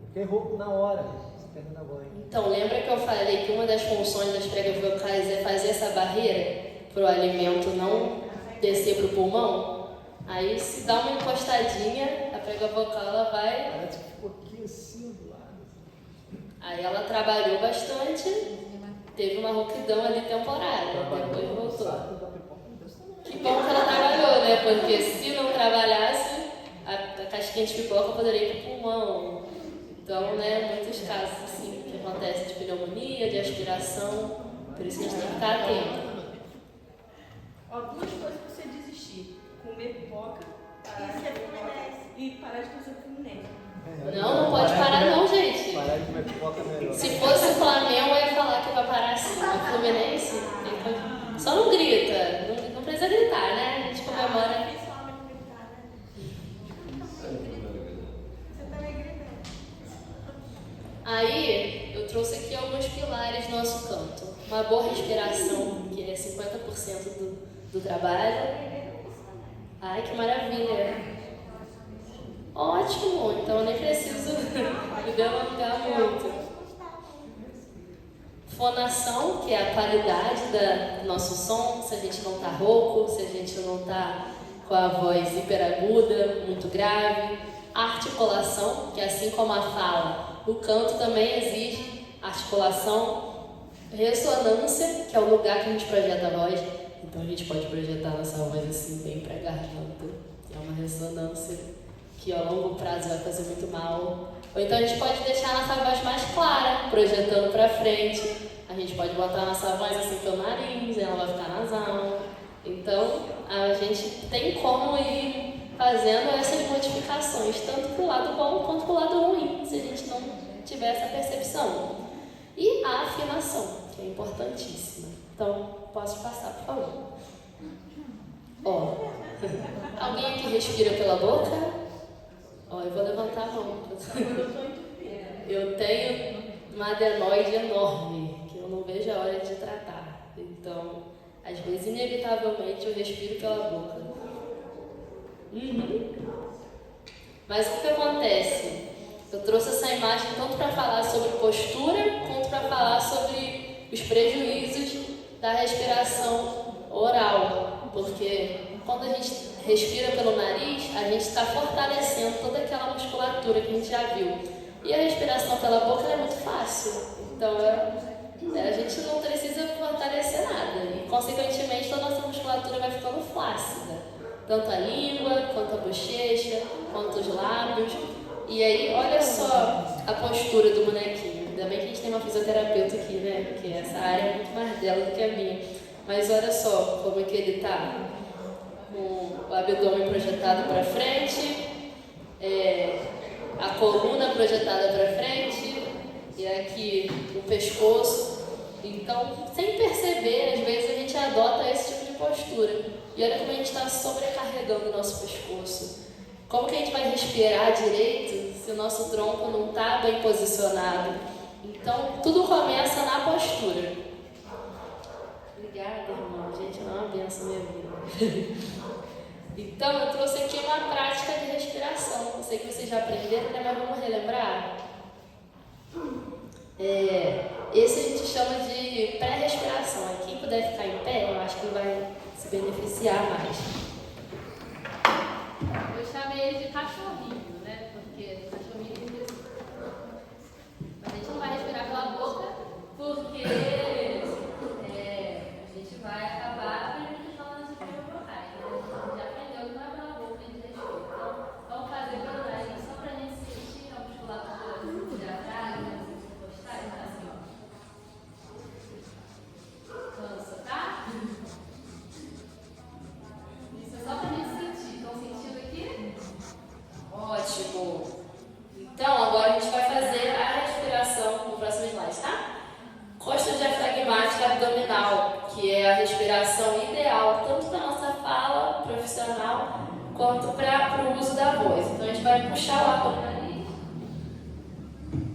Fiquei rouco na hora, perdendo a voz. Então, lembra que eu falei que uma das funções das pregas vocais é fazer essa barreira para o alimento não descer para o pulmão? Aí, se dá uma encostadinha, a prega vocal ela vai. Parece que ficou aqui assim do lado. Aí ela trabalhou bastante, teve uma rouquidão ali temporária, depois voltou. Que bom que ela trabalhou, né? Porque se não trabalhasse, a casquinha de pipoca poderia ir para o pulmão. Então, né, muitos casos assim que acontecem de pneumonia, de aspiração, por isso que a gente tem que ficar atento. Ó, duas coisas para você desistir: comer pipoca e parar de fazer Fluminense. Não pode parar não, gente. Parar de comer pipoca é melhor. Se fosse o Flamengo, eu ia falar que vai parar assim. O Fluminense, só não grita, não precisa gritar, né? A gente comemora. Aí, eu trouxe aqui alguns pilares do nosso canto. Uma boa respiração, que é 50% do trabalho. Ai, que maravilha! Ótimo! Então eu nem preciso me delongar muito. Fonação, que é a qualidade do nosso som, se a gente não está rouco, se a gente não está com a voz hiperaguda, muito grave. Articulação, que assim como a fala, o canto também exige articulação. Ressonância, que é o lugar que a gente projeta a voz. Então a gente pode projetar nossa voz assim, bem para a garganta. É uma ressonância que a longo prazo vai fazer muito mal. Ou então a gente pode deixar a nossa voz mais clara, projetando para frente. A gente pode botar a nossa voz assim pelo nariz, ela vai ficar nasal. Então a gente tem como ir fazendo essas modificações, tanto para o lado bom quanto para o lado ruim, se a gente não tiver essa percepção. E a afinação, que é importantíssima. Então, posso passar, por favor. Ó, alguém aqui respira pela boca? Ó, eu vou levantar a mão. Eu tenho uma adenoide enorme, que eu não vejo a hora de tratar. Então, às vezes, inevitavelmente, eu respiro pela boca. Mas o que acontece? Eu trouxe essa imagem tanto para falar sobre postura, quanto para falar sobre os prejuízos da respiração oral. Porque quando a gente respira pelo nariz, a gente está fortalecendo toda aquela musculatura que a gente já viu. E a respiração pela boca é muito fácil. Então, a gente não precisa fortalecer nada. E, consequentemente, toda a nossa musculatura vai ficando flácida. Tanto a língua, quanto a bochecha, quanto os lábios. E aí, olha só a postura do bonequinho. Ainda bem que a gente tem uma fisioterapeuta aqui, né? Porque essa área é muito mais dela do que a minha. Mas olha só como é que ele tá. Com o abdômen projetado para frente, a coluna projetada para frente, e aqui o pescoço. Então, sem perceber, às vezes a gente adota esse tipo de postura. E olha como a gente está sobrecarregando o nosso pescoço. Como que a gente vai respirar direito se o nosso tronco não está bem posicionado? Então, tudo começa na postura. Obrigada, irmão. Gente, não é uma benção minha vida. Então, eu trouxe aqui uma prática de respiração. Eu sei que vocês já aprenderam, né? Mas vamos relembrar. Esse a gente chama de pré-respiração. Quem puder ficar em pé, eu acho que vai se beneficiar mais. Eu chamei ele de cachorrinho, né? Porque cachorrinho mas a gente não vai respirar pela boca, porque a gente vai acabar prejudicando as estruturas vocais. A gente já aprendeu que não é pela boca que a gente respira. Então, vamos fazer pelo nariz só para a gente sentir a musculatura do diafragma, dos intercostais, assim, ó. Cansa, tá? Isso é só para a gente sentir. Estão sentindo aqui? Ótimo! Então, agora a gente vai fazer a respiração no próximo slide, tá? Costa diafragmática abdominal, que é a respiração ideal, tanto para a nossa fala profissional, quanto para o uso da voz. Então, a gente vai puxar o ar pelo nariz.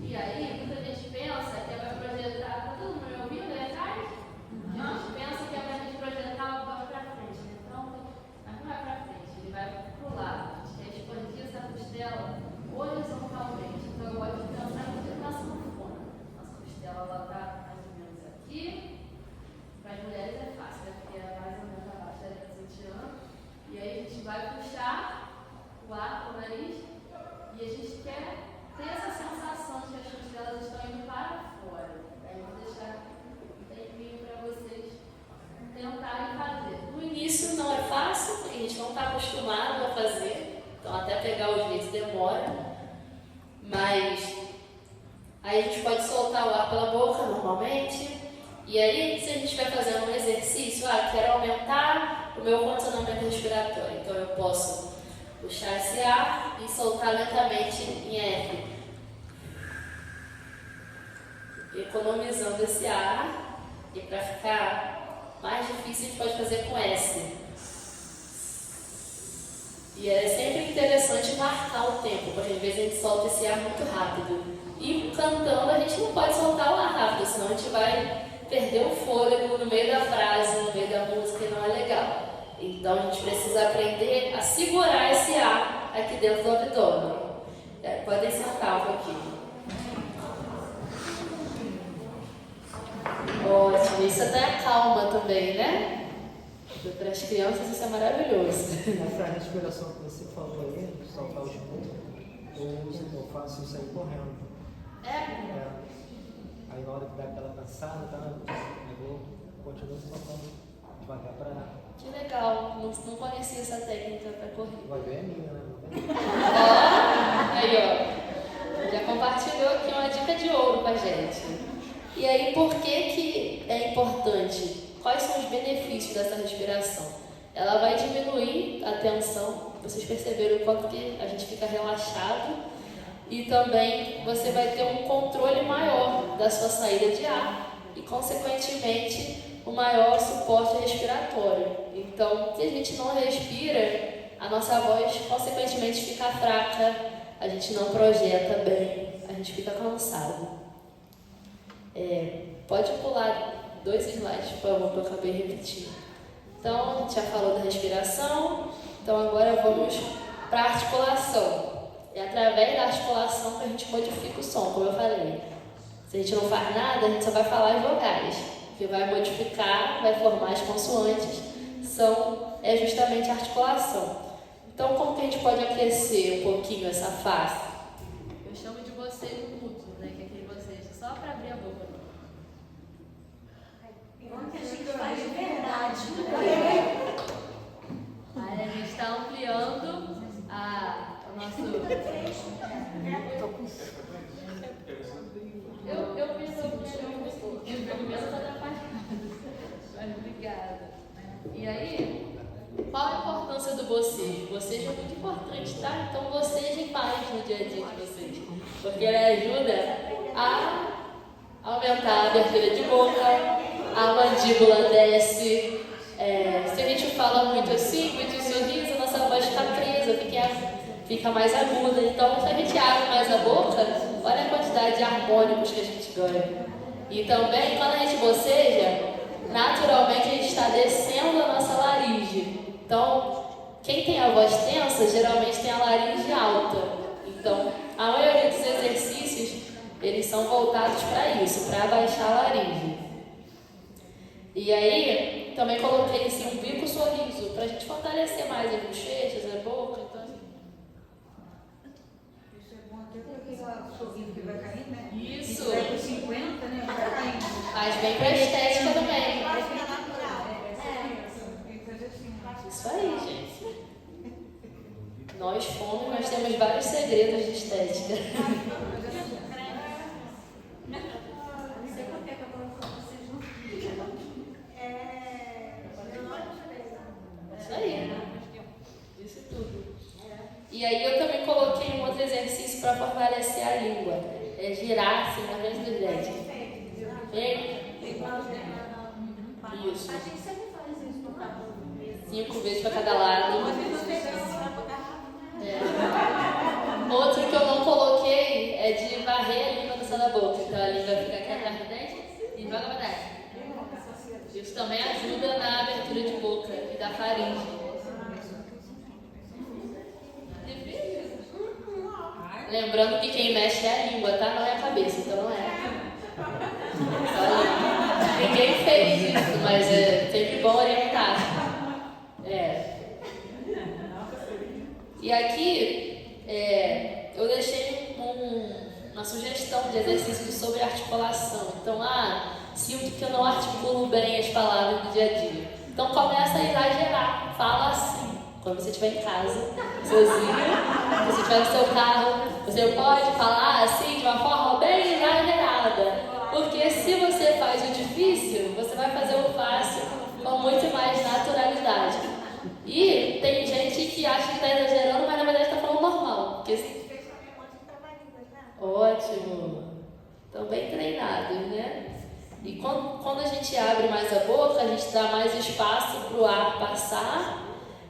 E aí, muita gente pensa que é para projetar... Tá todo mundo me ouvindo aí atrás? A gente pensa que é para a gente projetar o voz para frente, né? Então, mas não é para frente, ele vai para o lado. A gente quer expandir essa costela horizontalmente. Então, eu gosto de pensar muito na sanfona. Nossa costela, ela está mais ou menos aqui. Para as mulheres é fácil, né? Porque é mais ou menos abaixo da linha cintiana. E aí a gente vai puxar o ar para o nariz e a gente quer ter essa sensação de que as costelas estão indo para fora. Aí eu vou deixar um tempinho para vocês tentarem fazer. No início não é fácil, porque a gente não está acostumado a fazer, então até pegar o jeito demora. Mas aí a gente pode soltar o ar pela boca normalmente. E aí, se a gente estiver fazendo um exercício, quero aumentar o meu condicionamento respiratório. Então eu posso puxar esse ar e soltar lentamente em R. Economizando esse ar. E para ficar mais difícil, a gente pode fazer com S. E é sempre interessante marcar o tempo, porque às vezes a gente solta esse ar muito rápido. E cantando a gente não pode soltar o ar rápido, senão a gente vai perder o fôlego no meio da frase, no meio da música, e não é legal. Então a gente precisa aprender a segurar esse ar aqui dentro do abdômen. Podem sentar um pouquinho. Ótimo, isso até acalma também, né? Para as crianças isso é maravilhoso. Essa respiração que você falou aí, soltar os pulsos, eu faço isso aí correndo. Aí na hora que dá aquela cansada, eu continuo soltando devagar para... Que legal, não conhecia essa técnica para correr. Vai ver a minha, né? Ó, aí ó, já compartilhou aqui uma dica de ouro com a gente. E aí, por que é importante? Quais são os benefícios dessa respiração? Ela vai diminuir a tensão, vocês perceberam o quanto que a gente fica relaxado, e também você vai ter um controle maior da sua saída de ar e, consequentemente, um maior suporte respiratório. Então, se a gente não respira, a nossa voz, consequentemente, fica fraca, a gente não projeta bem, a gente fica cansado. Pode pular 2 slides, por favor, que eu acabei repetindo. Então, a gente já falou da respiração, então agora vamos para a articulação. É através da articulação que a gente modifica o som, como eu falei. Se a gente não faz nada, a gente só vai falar as vogais. O que vai modificar, vai formar as consoantes, é justamente a articulação. Então, como que a gente pode aquecer um pouquinho essa face? Eu chamo de vocês mudo, né? Que é aquele vocês, só para abrir a boca. Igual que a gente faz de verdade. Aí a gente está ampliando o nosso... Eu penso que mas obrigada. E aí, qual a importância do bocejo? O bocejo é muito importante, tá? Então bocejem mais no dia a dia de vocês, porque ele ajuda a aumentar a abertura de boca, a mandíbula desce. Se a gente fala muito assim, muito sorriso, a nossa voz fica presa, fica mais aguda. Então, se a gente abre mais a boca, olha a quantidade de harmônicos que a gente ganha. E também, quando a gente boceja, naturalmente a gente está descendo a nossa laringe. Então, quem tem a voz tensa, geralmente tem a laringe alta. Então, a maioria dos exercícios, eles são voltados para isso, para abaixar a laringe. E aí, também coloquei assim, um bico sorriso, para a gente fortalecer mais as bochechas, a boca. Então, assim. Isso é bom até porque o sorriso que vai cair, né? Isso. Vai para 50, né? Vai caindo. Faz bem para a estética também. Isso aí, gente. Nós temos vários segredos de estética. Isso aí. Isso tudo. E aí eu também coloquei um outro exercício para fortalecer a língua. É girar assim na frente dos dentes. Isso. A gente sempre faz isso no cabelo. 5 vezes para cada lado. Outro que eu não coloquei é de varrer a língua no céu da boca. Então a língua fica aqui atrás do dente e joga para trás. Isso também ajuda na abertura de boca e da faringe. Lembrando que quem mexe é a língua, tá? Não é a cabeça, então não é. Ninguém fez isso, mas é sempre bom orientar. E aqui eu deixei uma sugestão de exercício sobre articulação. Então, sinto que eu não articulo bem as palavras do dia a dia. Então começa a exagerar, fala assim. Quando você estiver em casa, sozinho, se você estiver no seu carro, você pode falar assim de uma forma bem exagerada. Porque se você faz o difícil, você vai fazer o fácil com muito mais naturalidade. E tem gente que acha que está exagerando, mas na verdade está falando normal. Porque... Ótimo! Estão bem treinados, né? E quando a gente abre mais a boca, a gente dá mais espaço para o ar passar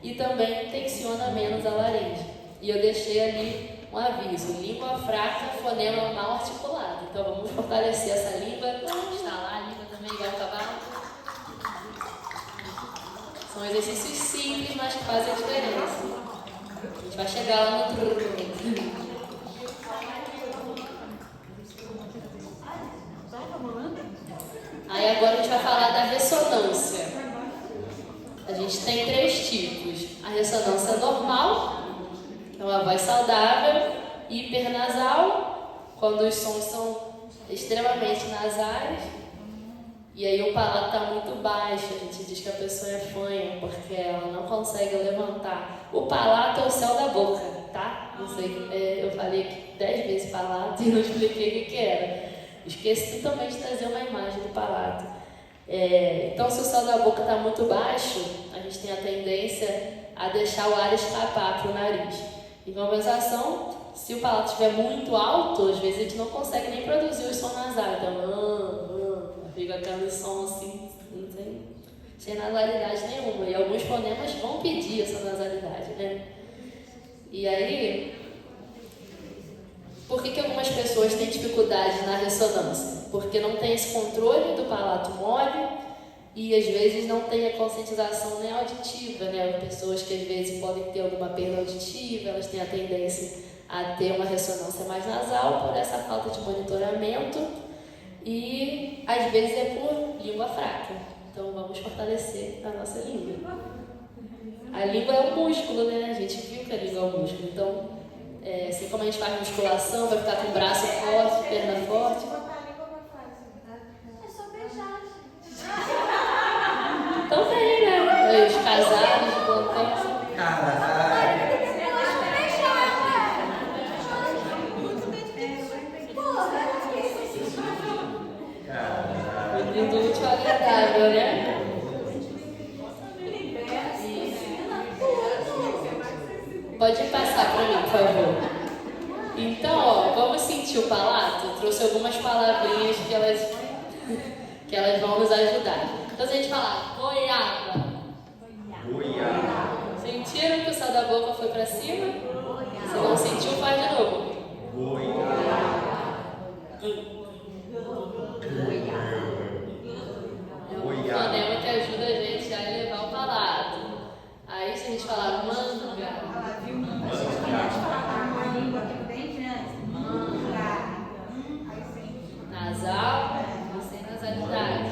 e também tensiona menos a laringe. E eu deixei ali um aviso: língua fraca, fonema mal articulado. Então vamos fortalecer essa língua, estalar a língua também igual o cavalo. São exercícios simples, mas que fazem a diferença. A gente vai chegar lá no... Aí agora a gente vai falar da ressonância. A gente tem 3 tipos. A ressonância normal, que é uma voz saudável, hipernasal, quando os sons são extremamente nasais, E aí o palato está muito baixo, a gente diz que a pessoa é fanha, porque ela não consegue levantar. O palato é o céu da boca, tá? Não sei, eu falei aqui 10 vezes palato e não expliquei o que era. Esqueci totalmente de trazer uma imagem do palato. Então, se o céu da boca está muito baixo, a gente tem a tendência a deixar o ar escapar para o nariz. Em compensação, se o palato estiver muito alto, às vezes a gente não consegue nem produzir o som nasal. Então, fica aquele som assim, sem nasalidade nenhuma. E alguns fonemas vão pedir essa nasalidade, né? E aí, por que algumas pessoas têm dificuldade na ressonância? Porque não tem esse controle do palato mole e às vezes não tem a conscientização nem auditiva, né? Pessoas que às vezes podem ter alguma perda auditiva, elas têm a tendência a ter uma ressonância mais nasal por essa falta de monitoramento e às vezes é por língua fraca. Então vamos fortalecer a nossa língua. A língua é um músculo, né? A gente viu que a língua é um músculo. Então, assim como a gente faz musculação, vai ficar com o braço forte, perna forte. É só beijar. Então tem, né? Os casados de plantão. Do útil ao agradável, né? Pode passar para mim, por favor. Então, vamos sentir o palato? Eu trouxe algumas palavrinhas que elas vão nos ajudar. Então, se a gente falar goiaba. Goiaba. Sentiram que o céu da boca foi para cima? Se não sentiu, faz de novo. Goiaba. É um fonema que ajuda a gente a elevar o palato. Aí, se a gente falar manga. Nasal, sem nasalidade.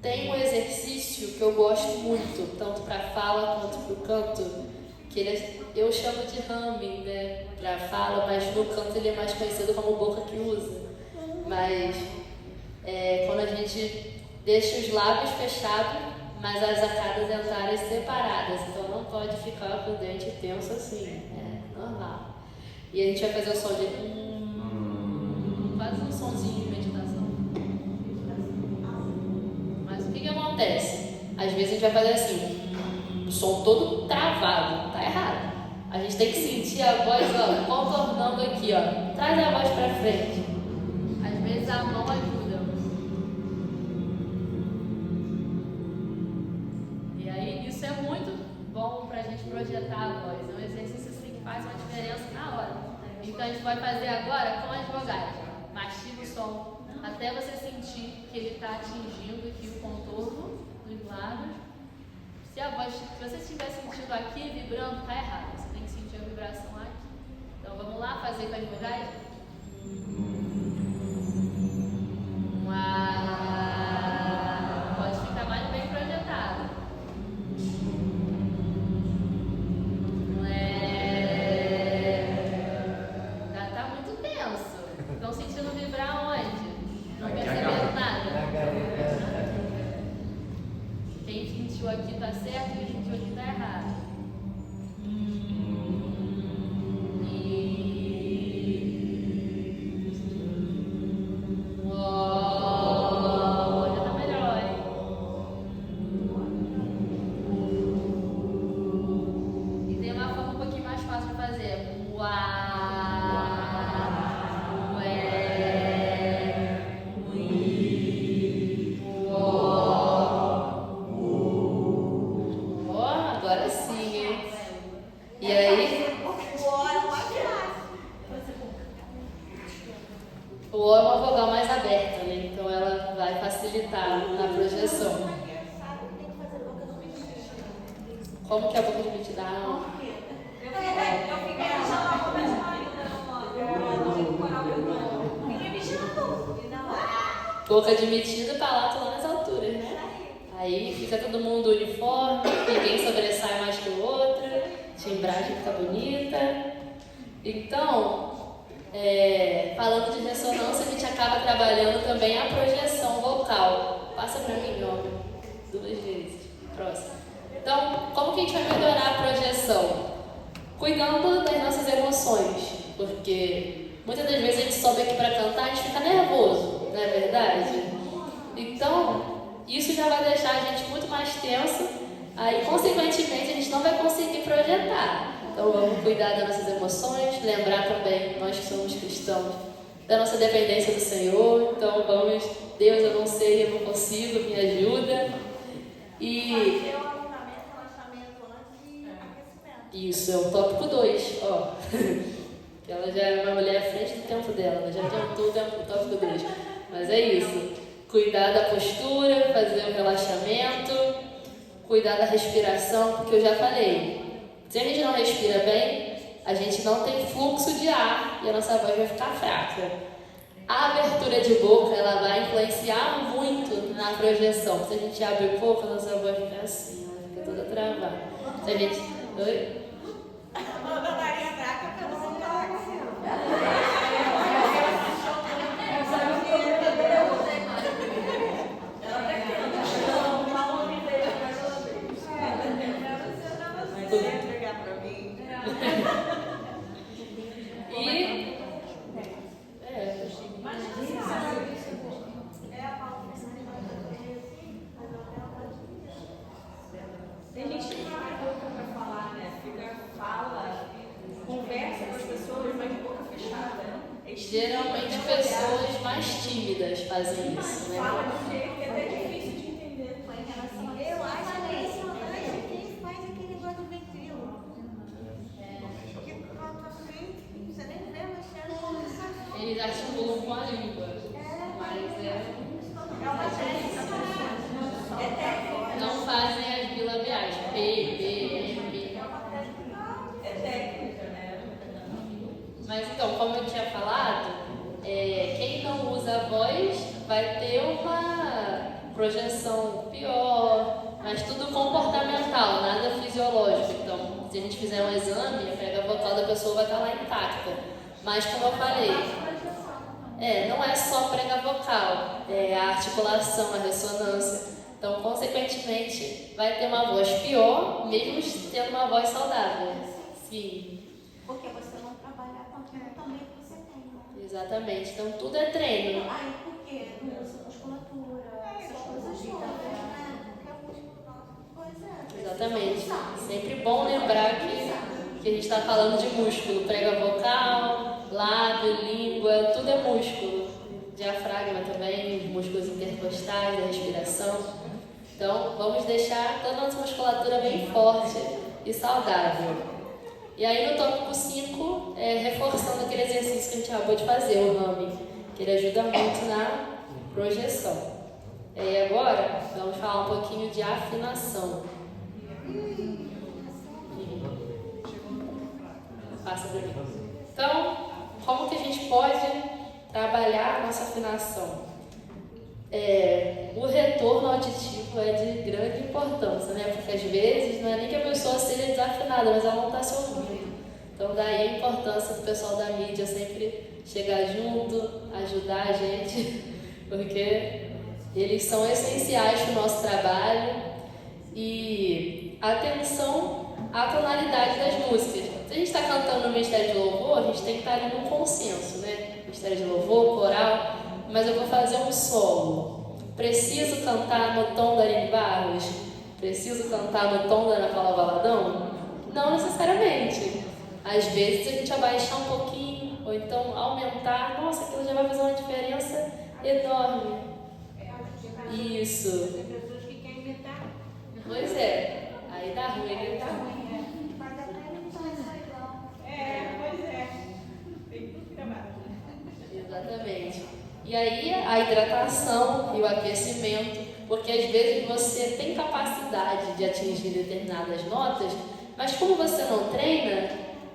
Tem um exercício que eu gosto muito, tanto para fala quanto para o canto, que eu chamo de humming, né, para fala, mas no canto ele é mais conhecido como boca que usa. Mas quando a gente deixa os lábios fechados, mas as arcadas dentárias separadas, então não pode ficar com o dente tenso assim, é normal. E a gente vai fazer o som de faz um sonzinho de meditação. Mas o que acontece? Às vezes a gente vai fazer assim, o som todo travado, tá errado. A gente tem que sentir a voz, ó, contornando aqui, ó. Traz a voz pra frente. Às vezes a mão ajuda. E aí isso é muito bom pra gente projetar a voz. É um exercício assim que faz uma diferença na hora. Então a gente vai fazer agora com as vogais. Mastiga o som até você sentir que ele está atingindo aqui o contorno dos lábios. Se você estiver sentindo aqui vibrando, está errado. Você tem que sentir a vibração aqui. Então vamos lá fazer com as vogais? Pode ficar mais bem projetado. Já está muito tenso. Estão sentindo vibrar onde? Não percebendo nada? Quem sentiu aqui está certo, quem sentiu aqui está errado. Já está melhor, hein? E tem uma forma um pouquinho mais fácil de fazer. Agora sim, hein? E aí? O O é uma vogal mais aberta, né? Então ela vai facilitar na projeção. Como que é a boca admitida? Boca admitida, palato lá nas alturas, né? Aí fica todo mundo uniforme, ninguém sobressai mais que o outro, timbragem fica bonita. Então, falando de ressonância, a gente acaba trabalhando também a projeção vocal. Passa para mim, ó, 2 vezes. Próximo. Então, como que a gente vai melhorar a projeção? Cuidando das nossas emoções, porque muitas das vezes a gente sobe aqui para cantar, a gente fica nervoso, não é verdade? Então, isso já vai deixar a gente muito mais tenso, aí, consequentemente, a gente não vai conseguir projetar. Então, vamos cuidar das nossas emoções, lembrar também, nós que somos cristãos, da nossa dependência do Senhor. Então, vamos, Deus, eu não sei, eu não consigo, me ajuda. E fazer o alongamento, relaxamento antes e aquecimento. isso é o tópico 2, ó. Ela já é uma mulher à frente do tempo dela, ela já adiantou o tópico 2. Mas é isso. Cuidar da postura, fazer o relaxamento, cuidar da respiração, porque eu já falei. Se a gente não respira bem, a gente não tem fluxo de ar e a nossa voz vai ficar fraca. A abertura de boca, ela vai influenciar muito na projeção. Se a gente abre a boca, a nossa voz fica assim, ela fica toda travada. Se a gente... Oi? Manda a Maria Braca pra não falar assim. Tem gente que não abre a boca para falar, né? Fala, conversa com as pessoas, mas de boca fechada. Geralmente pessoas mais tímidas fazem isso, né? Fala de um jeito que é até difícil de entender. Eu acho que é impressionante quem faz aquele negócio do ventríloco. Que canta assim, você nem vê, mas chega. Eles articulam com a língua, mas É uma técnica. É técnica. não fazem as bilabiais. P, B, M. É técnica, né? Mas então, como eu tinha falado, quem não usa a voz vai ter uma projeção pior, mas tudo comportamental, nada fisiológico. Então, se a gente fizer um exame, a prega vocal da pessoa vai estar lá intacta. Mas, como eu falei, não é só prega vocal, é a articulação, a ressonância. Então, consequentemente, vai ter uma voz pior, mesmo tendo uma voz saudável. Sim. Porque você não trabalha com aquilo também que você tem, né? Exatamente. Então, tudo é treino. Aí, por quê? Não usa musculatura, essas coisas todas, né? Porque é músculo nosso. Pois é. Exatamente. Sempre bom lembrar que a gente está falando de músculo. Prega vocal, lábio, língua, tudo é músculo. Diafragma também, os músculos intercostais, a respiração. Então, vamos deixar toda a nossa musculatura bem forte e saudável. E aí, no tópico 5, reforçando aquele exercício que a gente acabou de fazer, o humming, que ele ajuda muito na projeção. E agora, vamos falar um pouquinho de afinação. Passa para mim. Então, como que a gente pode trabalhar a nossa afinação? O retorno auditivo é de grande importância, né? Porque às vezes não é nem que a pessoa seja desafinada, mas ela não está se ouvindo. Então daí a importância do pessoal da mídia sempre chegar junto, ajudar a gente, porque eles são essenciais para o nosso trabalho. E atenção à tonalidade das músicas. Se a gente está cantando no Ministério de Louvor, a gente tem que estar ali num consenso, né? Ministério de Louvor, coral. Mas eu vou fazer um solo. Preciso cantar no tom da Aline Barros? Preciso cantar no tom da Ana Paula Valadão? Não necessariamente. Às vezes a gente abaixar um pouquinho, ou então aumentar. Nossa, aquilo já vai fazer uma diferença enorme. Isso. Tem pessoas que querem imitar. Pois é. Aí dá ruim, né? Tá ruim, né? Mas até não sai igual. Pois é. Tem que trabalhar. Exatamente. E aí a hidratação e o aquecimento, porque às vezes você tem capacidade de atingir determinadas notas, mas como você não treina,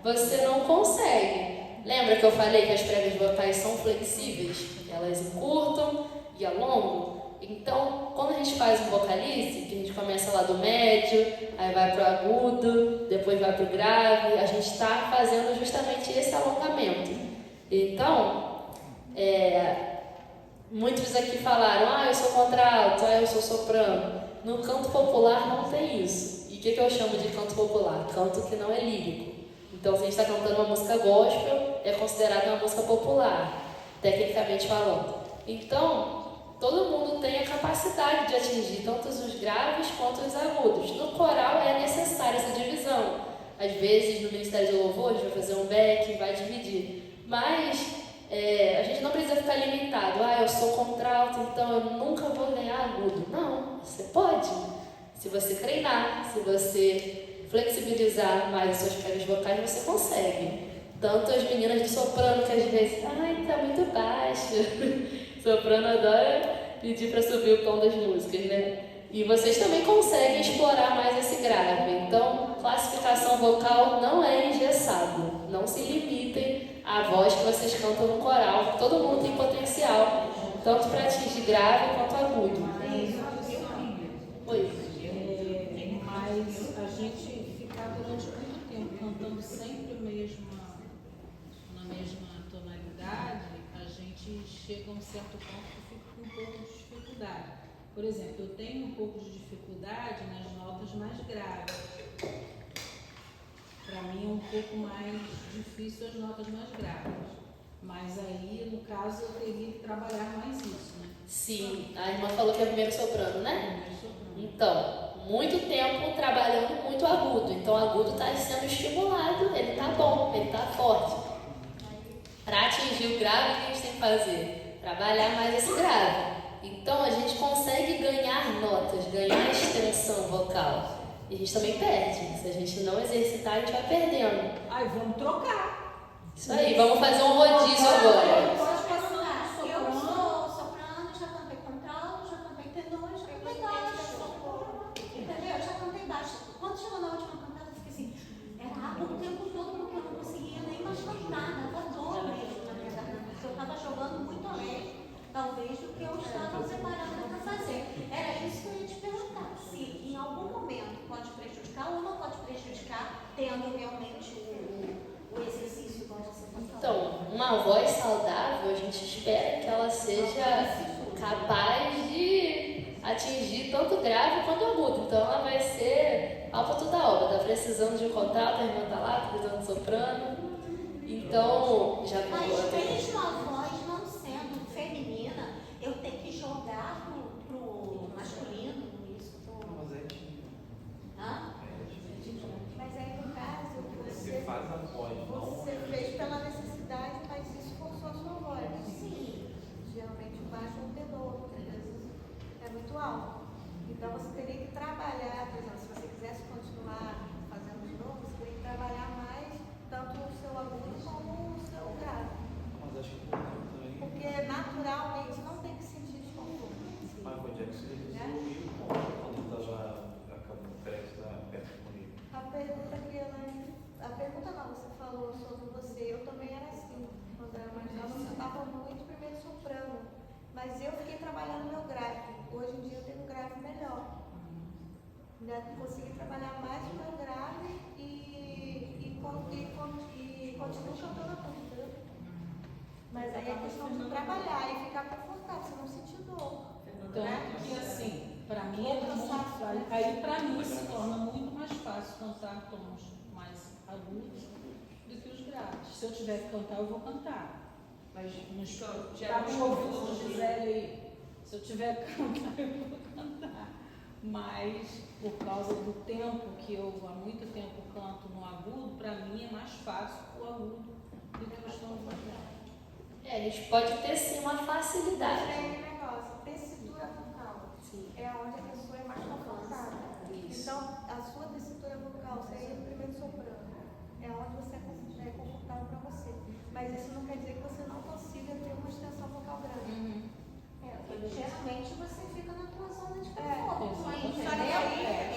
você não consegue. Lembra que eu falei que as pregas vocais são flexíveis? Elas encurtam e alongam. Então, quando a gente faz um vocalize, que a gente começa lá do médio, aí vai para o agudo, depois vai para o grave, a gente está fazendo justamente esse alongamento. Então, muitos aqui falaram, eu sou contralto, eu sou soprano. No canto popular não tem isso. E o que eu chamo de canto popular? Canto que não é lírico. Então, se a gente está cantando uma música gospel, é considerada uma música popular, tecnicamente falando. Então, todo mundo tem a capacidade de atingir tanto os graves quanto os agudos. No coral é necessária essa divisão. Às vezes, no Ministério de Louvor, a gente vai fazer um back, vai dividir. Mas a gente não precisa ficar limitado. Eu sou contralto, então eu nunca vou ganhar agudo. Não, você pode. Se você treinar, se você flexibilizar mais as suas cargas vocais, você consegue. Tanto as meninas de soprano, que às vezes, tá muito baixo. Soprano adora pedir para subir o tom das músicas, né? E vocês também conseguem explorar mais esse grave. Então, classificação vocal não é engessado. Não se limitem à voz que vocês cantam no coral. Todo mundo tem potencial, tanto para atingir grave quanto agudo. Oi. Mas a gente ficar durante muito tempo cantando sempre na mesma tonalidade, a gente chega a um certo ponto que fica com um pouco de dificuldade. Por exemplo, eu tenho um pouco de dificuldade nas notas mais graves. Para mim é um pouco mais difícil as notas mais graves. Mas aí, no caso, eu teria que trabalhar mais isso, né? Sim, a irmã falou que é primeiro soprano, né? Então, muito tempo trabalhando muito agudo. Então, o agudo está sendo estimulado, ele está bom, ele está forte. Para atingir o grave, o que a gente tem que fazer? Trabalhar mais esse grave. Então, a gente consegue ganhar notas, ganhar extensão vocal. E a gente também perde. Se a gente não exercitar, a gente vai perdendo. Vamos trocar. Isso aí, vamos fazer um rodízio agora. Eu sou soprano, já cantei contralto, já cantei tenor, já cantei baixo. Entendeu? Eu já cantei baixo. Quando chegou na última cantada, eu fiquei assim, era água o tempo todo, porque eu não conseguia nem mais cantar, dava dor mesmo na minha garganta, porque eu estava jogando muito além, talvez, do que eu estava preparada para fazer. Era isso que eu ia te perguntar, se em algum momento pode prejudicar ou não pode prejudicar, tendo realmente o exercício igual você está falando. Então, uma voz saudável, a gente espera que ela seja capaz de atingir tanto grave quanto agudo. Então, ela vai ser alta toda obra. Está precisando de um contralto, a irmã está lá, precisando de soprano. Então, já Mas mesmo a voz não sendo feminina, eu tenho que jogar pro masculino isso. Mas aí, no caso, você faz a voz, você fez pela necessidade, mas isso forçou a sua voz. Sim. Geralmente o baixo é um tenor, às vezes é muito alto. Então você teria que trabalhar, por exemplo, se você quisesse continuar fazendo de novo, você teria que trabalhar mais tanto o seu agudo como o seu grave. Mas acho que também. Porque naturalmente não tem que sentir desconforto. Mas onde é que você resolveu quando estava perto comigo? A pergunta não, você falou sobre você. Eu também era assim. Quando eu era mais nova, eu estava muito primeiro soprano. Mas eu fiquei trabalhando meu grave. Hoje em dia eu tenho um grave melhor. Consegui trabalhar mais o meu grave e continuo cantando agudo, entendeu? Mas aí é questão de trabalhar e ficar confortável, você não sentir dor. Então, e assim, para mim é muito fácil. Aí para mim se torna muito mais fácil cantar tons mais agudos do que os graves. Se eu tiver que cantar, eu vou cantar. Mas já me ouviu do Gisele aí. Se eu tiver que cantar, eu vou cantar. Mas por causa do tempo que eu há muito tempo canto no agudo, para mim é mais fácil o agudo do que os tons graves. A gente pode ter sim uma facilidade. É aquele negócio, tessitura vocal. Sim. É onde a pessoa é mais confortável. Então, a sua tessitura vocal seria o primeiro soprano. É onde você é confortável para você. Mas isso não quer dizer que você não consiga ter uma extensão vocal grande. Geralmente você fica na tua zona de conforto. Entendeu?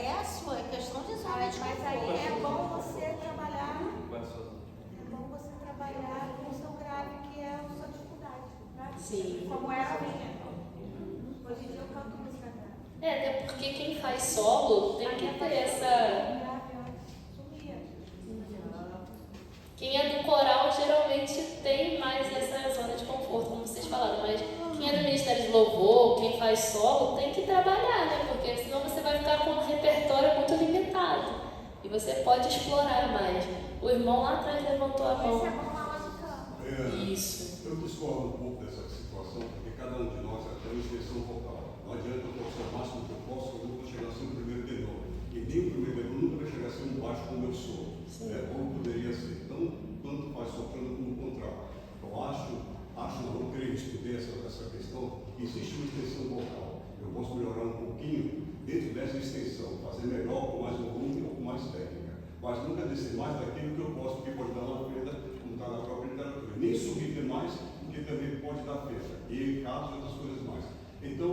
É a sua questão de zona de conforto. Mas aí é bom você trabalhar. É bom você trabalhar com o seu grave, que é a sua dificuldade. Né? Sim. Como era a minha. Hoje em dia eu canto música grave. Até porque quem faz solo tem que ter essa. Quem é do coral geralmente tem mais essa zona de conforto, como vocês falaram, mas quem é do Ministério de Louvor, quem faz solo, tem que trabalhar, né? Porque senão você vai ficar com um repertório muito limitado e você pode explorar mais. O irmão lá atrás levantou a mão. Isso. Eu discordo um pouco dessa situação, porque cada um de nós tem uma extensão vocal. Não adianta eu ser o máximo que eu posso, eu não vou chegar a ser o primeiro tenor. E nem o primeiro tenor nunca vai chegar a ser um baixo como eu sou, como poderia ser. Então, tanto faz soprano como contralto. Então, acho não creio, estudei essa questão, existe uma extensão vocal. Eu posso melhorar um pouquinho dentro dessa extensão, fazer melhor, com mais volume ou com mais técnica. Mas nunca descer mais daquilo que eu posso, porque pode dar uma perda, como está na própria literatura. Nem subir demais, porque também pode dar perda. E casos e outras coisas mais. Então,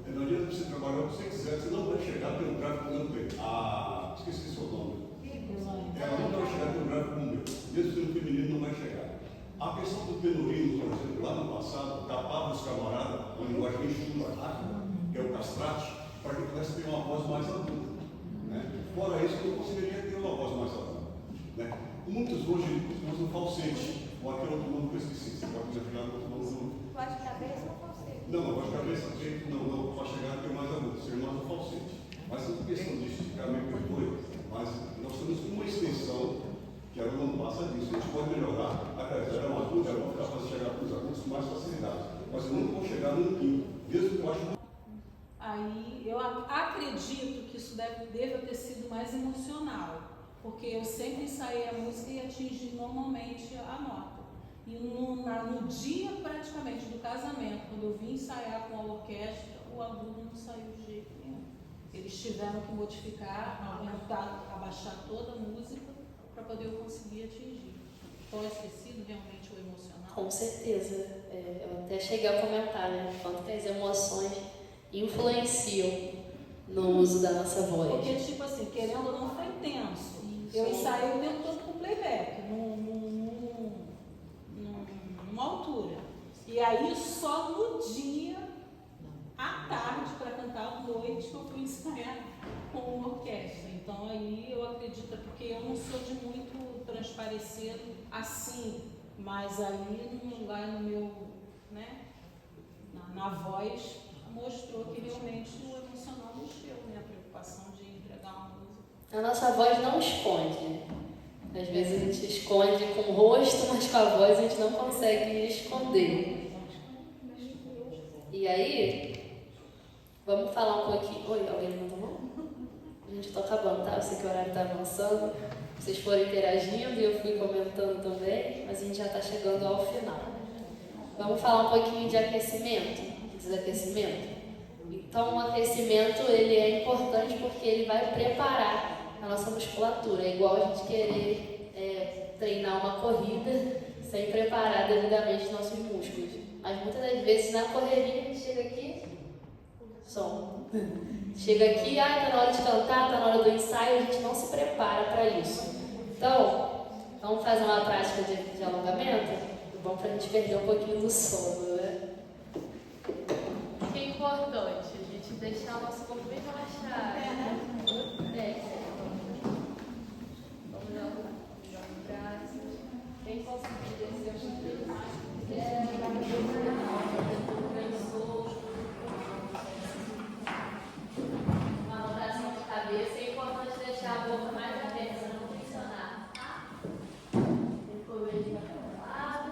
não adianta você trabalhar o que você quiser, você não vai chegar a ter um gráfico como eu tenho. Esqueci seu nome. Ela não vai chegar a ter um gráfico como o meu. Mesmo sendo feminino, não vai chegar. A questão do tenorino, por exemplo, lá no passado, tapava os camaradas, uma linguagem bem chula, rápida, que é o castrate, para que pudesse ter uma voz mais aguda. Né? Fora isso, eu não conseguiria ter uma voz mais aguda. Né? Muitos hoje usam falsete, ou aquele outro nome que eu esqueci, você pode me ajudar no outro nome? Voz de cabeça ou falsete? Não, voz de cabeça, não, para chegar a ter mais agudo, ser mais um falsete. Mas não é questão de esticar meio que foi, mas nós temos uma extensão que ela não passa disso. A gente pode melhorar, ela é uma aguda, ela vai ficar fazendo chegar para os agudos com mais facilidade. Mas eu não vou chegar no quinto, mesmo que eu acho. Aí eu acredito que isso deva ter sido mais emocional, porque eu sempre ensaiei a música e atingi normalmente a nota. E no dia praticamente do casamento, quando eu vim ensaiar com a orquestra, o agudo não saiu de jeito nenhum. Eles tiveram que modificar, abaixar toda a música para poder eu conseguir atingir. Pode ter sido realmente o emocional? Com certeza. Eu até cheguei a comentar, né? Quanto que as emoções influenciam no uso da nossa voz. Porque, tipo assim, querendo ou não, foi intenso. Eu ensaiei o tempo todo com playback, numa altura. E aí, só no dia, à tarde, para cantar à noite, eu fui ensaiar com uma orquestra. Então, aí eu acredito, porque eu não sou de muito transparecer assim, mas aí lá no meu, né, na voz, mostrou que realmente o emocional mexeu, né? A preocupação de entregar uma música. A nossa voz não esconde. Às vezes a gente esconde com o rosto, mas com a voz a gente não consegue esconder. E aí, vamos falar um pouquinho. Oi, alguém levantou a mão? A gente está acabando, tá? Eu sei que o horário está avançando. Vocês foram interagindo e eu fui comentando também, mas a gente já está chegando ao final. Vamos falar um pouquinho de aquecimento. Desaquecimento. Então, o aquecimento ele é importante porque ele vai preparar a nossa musculatura. É igual a gente querer treinar uma corrida sem preparar devidamente os nossos músculos. Mas muitas das vezes na correria a gente chega aqui, som. Chega aqui, tá na hora de cantar, tá na hora do ensaio, a gente não se prepara para isso. Então, vamos fazer uma prática de alongamento? É bom para a gente perder um pouquinho do sono, né? É importante a gente deixar o nosso corpo bem relaxado. Vamos dar os braços. Quem conseguir descer os joelhos mais que quiser, uma rotação de cabeça. É importante deixar a boca mais aberta, não funcionar. Depois o joelho para o lado.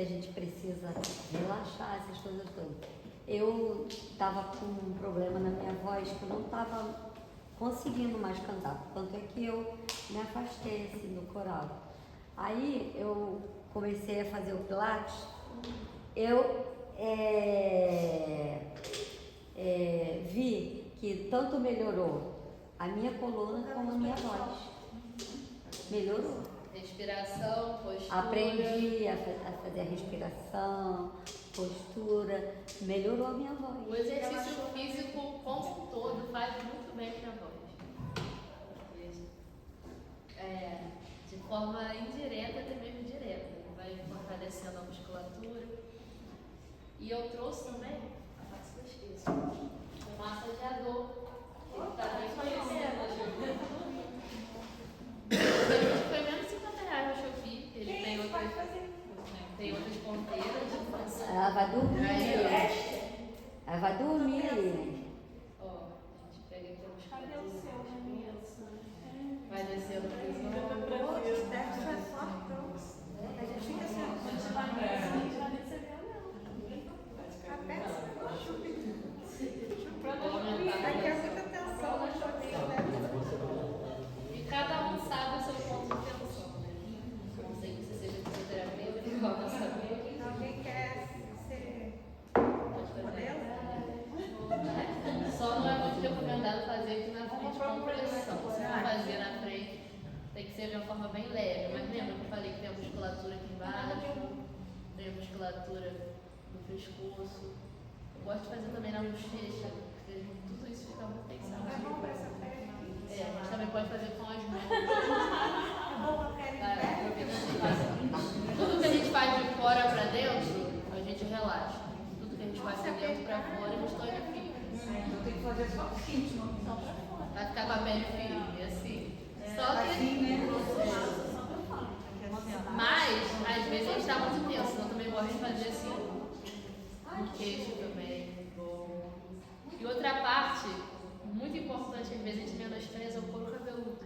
a gente precisa relaxar, essas coisas todas. Eu estava com um problema na minha voz que eu não estava conseguindo mais cantar, tanto é que eu me afastei assim, do coral. Aí eu comecei a fazer o Pilates, eu vi que tanto melhorou a minha coluna como a minha voz. Melhorou. Respiração, postura. Aprendi a fazer a respiração, postura, melhorou a minha voz. O exercício físico como um todo faz muito bem para a voz. De forma indireta até mesmo direta. Vai fortalecendo a musculatura. E eu trouxe também, a parte que eu esqueço, um massageador. Ele está bem conhecendo. Foi menos R$50 no Shopee. Ele tem outras ponteiras de função. Ela vai dormir. Ela vai dormir. Ó, a gente pega aqui a musculatura. Cadê o seu, Vanessa? Vai descendo para os ombros. A gente fica assim, e cada um sabe o seu ponto de tensão, né? Não sei que você seja fisioterapeuta, igual eu sabia. Alguém quer ser modelo? Só não é muito recomendado fazer aqui na frente com pressão. Se for fazer na frente, tem que ser de uma forma bem leve. Mas lembra que eu falei que tem a musculatura aqui embaixo, tem a musculatura no pescoço. Eu gosto de fazer também na bochecha, porque tudo isso fica muito tensão. É bom para essa pele. A gente também pode fazer com as mãos. É bom para a pele. Tudo que a gente faz de fora para dentro, a gente relaxa. Tudo que a gente faz de dentro para fora, a gente torna firme. Então tem que fazer só íntimo, só para fora. Vai ficar com a pele firme, assim. Só que... Assim, né? Mas, às vezes a gente está muito tenso, então eu também gosto de fazer assim. O queixo também, bom. E outra parte, muito importante, às vezes a gente menospreza o couro cabeludo.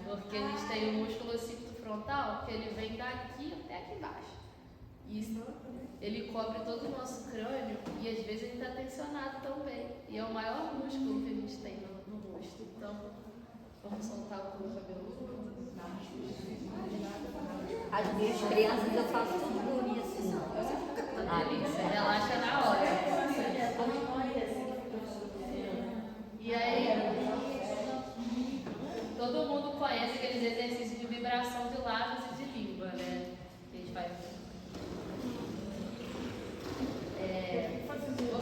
Porque a gente tem o músculo occipito frontal, que ele vem daqui até aqui embaixo. Isso, ele cobre todo o nosso crânio e às vezes ele está tensionado também. E é o maior músculo que a gente tem no rosto. Então, vamos soltar o couro cabeludo. As minhas crianças eu faço tudo dormir assim. Delícia, relaxa na hora. E aí, todo mundo conhece aqueles exercícios de vibração de lábios e de língua, né? Que a gente faz. Vou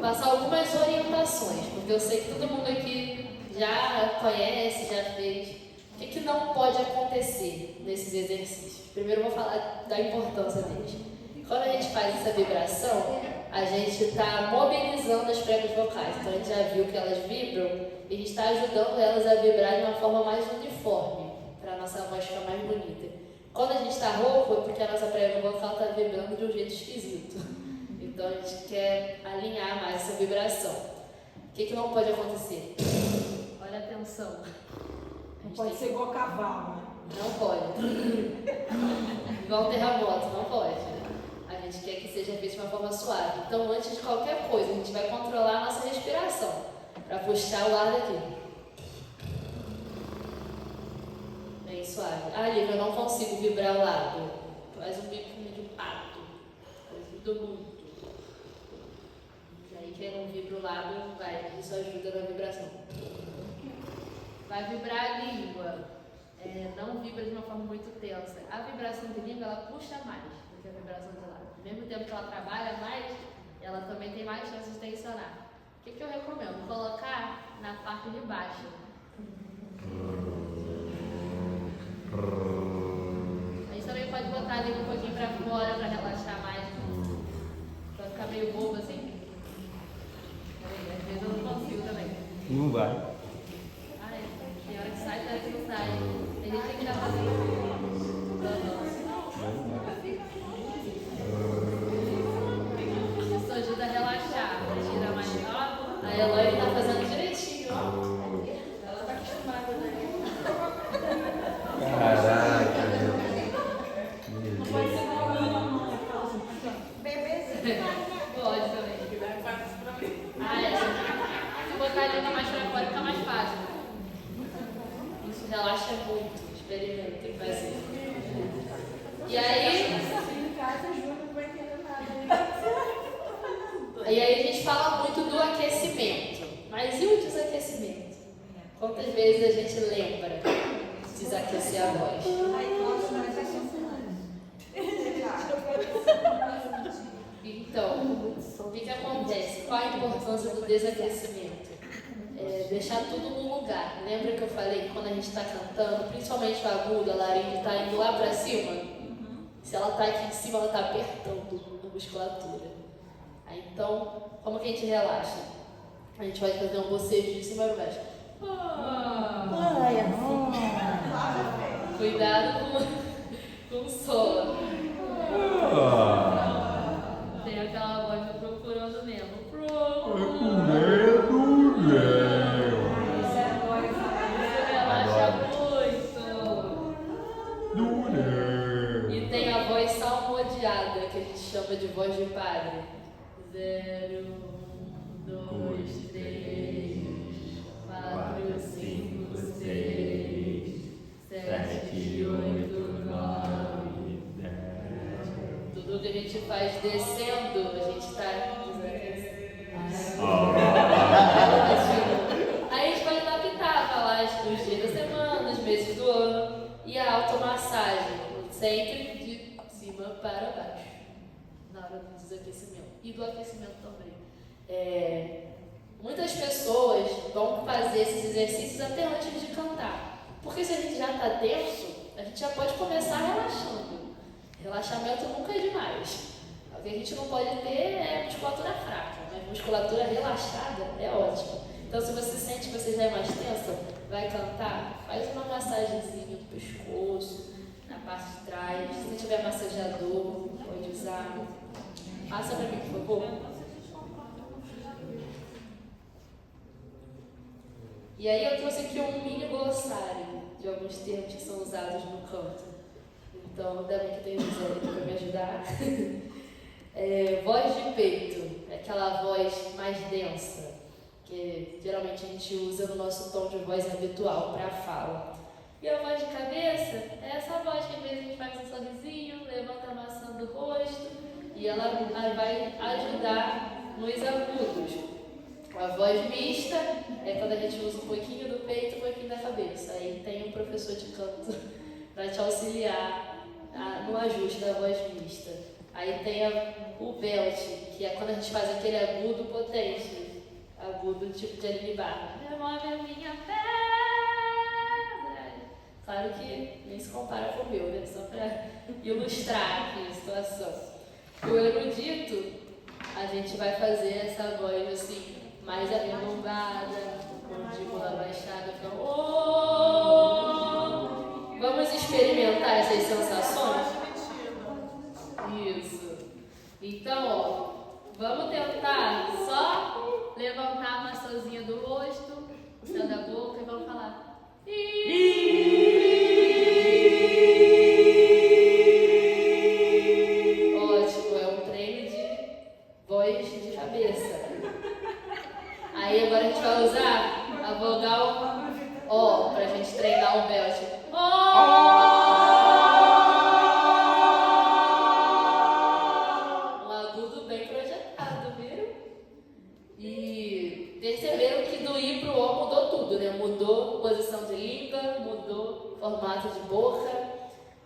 passar algumas orientações, porque eu sei que todo mundo aqui já conhece, já fez. O que não pode acontecer nesses exercícios? Primeiro eu vou falar da importância deles. Quando a gente faz essa vibração, a gente está mobilizando as pregas vocais. Então a gente já viu que elas vibram e a gente está ajudando elas a vibrar de uma forma mais uniforme, para a nossa voz ficar mais bonita. Quando a gente está rouco, é porque a nossa prega vocal está vibrando de um jeito esquisito. Então a gente quer alinhar mais essa vibração. O que não pode acontecer? Olha a atenção. Não pode ser igual cavalo, né? Não pode. Igual um terremoto, não pode. A gente quer que seja feito de uma forma suave. Então, antes de qualquer coisa, a gente vai controlar a nossa respiração para puxar o ar daqui. Bem suave. Ah, Lívia, eu não consigo vibrar o lábio. Faz um biquinho de pato. Ajuda muito. E aí, quem não vibra o lábio, isso ajuda na vibração. Vai vibrar a língua. Não vibra de uma forma muito tensa. A vibração de língua, ela puxa mais do que a vibração de lábio. Ao mesmo tempo que ela trabalha mais, ela também tem mais chance de tensionar. O que eu recomendo? Colocar na parte de baixo. A gente também pode botar a língua um pouquinho pra fora para relaxar mais. Pra ficar meio bobo assim. Às vezes eu não consigo também. Não vai. Tem hora que sai, tem hora que não sai. Tem gente que já faz isso. Isso ajuda a relaxar. Tira mais. Ó, a Eloy tá fazendo direitinho, ó. Tá relaxa muito, experimentem fazer. E aí... Em casa, Júlio não vai entender nada. E aí a gente fala muito do aquecimento. Mas e o desaquecimento? Quantas vezes a gente lembra de desaquecer a voz? Então, o que acontece? Qual a importância do desaquecimento? Deixar tudo no lugar. Lembra que eu falei que quando a gente está cantando, principalmente o agudo, a laringe está indo lá para cima? Se ela está aqui em cima, ela está apertando a musculatura. Aí, então, como que a gente relaxa? A gente vai fazer um bocejo de cima para baixo. Cuidado com o som. Tem aquela voz procurando mesmo. Relaxa muito. E tem a voz salmodiada, que a gente chama de voz de padre. 0, 2, 3, 4, 5, 6, 7, 8, 9, 10. Tudo que a gente faz descendo, a gente está Aí a gente pode adaptar, falar os dias da semana, os meses do ano. E a automassagem, sempre de cima para baixo, na hora do desaquecimento. E do aquecimento também. Muitas pessoas vão fazer esses exercícios até antes de cantar. Porque se a gente já está tenso, a gente já pode começar relaxando. Relaxamento nunca é demais. O que a gente não pode ter é musculatura fraca, mas musculatura relaxada é ótimo. Então, se você sente que você já é mais tensa, vai cantar, faz uma massagenzinha no pescoço, na parte de trás. Se tiver massageador, pode usar. Passa para mim, por favor. E aí eu trouxe aqui um mini glossário de alguns termos que são usados no canto. Então, ainda bem que tem o José aqui para me ajudar. Voz de peito, é aquela voz mais densa, que geralmente a gente usa no nosso tom de voz habitual para a fala. E a voz de cabeça é essa voz que às vezes a gente faz um sorrisinho, levanta a maçã do rosto e ela vai ajudar nos agudos. A voz mista é quando a gente usa um pouquinho do peito e um pouquinho da cabeça. Aí tem um professor de canto para te auxiliar no ajuste da voz mista. Aí tem o belt, que é quando a gente faz aquele agudo potente, agudo tipo de Aline Barra. Remove a minha pedra. Claro que nem se compara com o meu, né? Só para ilustrar aqui a situação. O erudito, a gente vai fazer essa voz assim, mais arredondada, mandíbula baixada. Então, vamos experimentar essas sensações? Isso. Então, vamos tentar só levantar a maçãzinha do rosto, o céu da boca e vamos falar. Ótimo, é um treino de voz de cabeça. Aí agora a gente vai usar a vogal O pra gente treinar o belt. Um agudo bem projetado, viram? E perceberam que do I pro O mudou tudo, né? Mudou posição de língua, mudou formato de boca.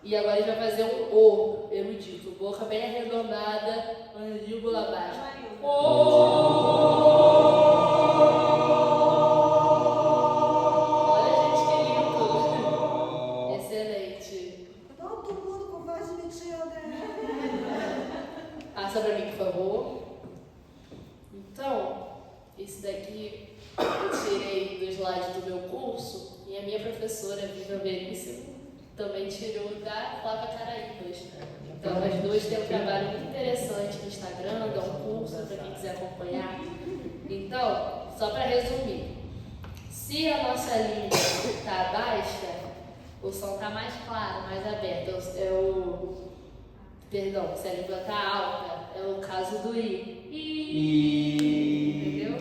E agora a gente vai fazer um O erudito. Boca bem arredondada, mandíbula baixa. Passa para mim, por favor. Então, esse daqui eu tirei do slide do meu curso e a minha professora, Viva Veríssimo, também tirou da Flávia Caraíbas. Então, as duas têm um trabalho muito interessante no Instagram, dá um curso para quem quiser acompanhar. Então, só para resumir, se a nossa língua está baixa, o som está mais claro, mais aberto. Perdão, se a língua está alta, é o caso do I. Entendeu?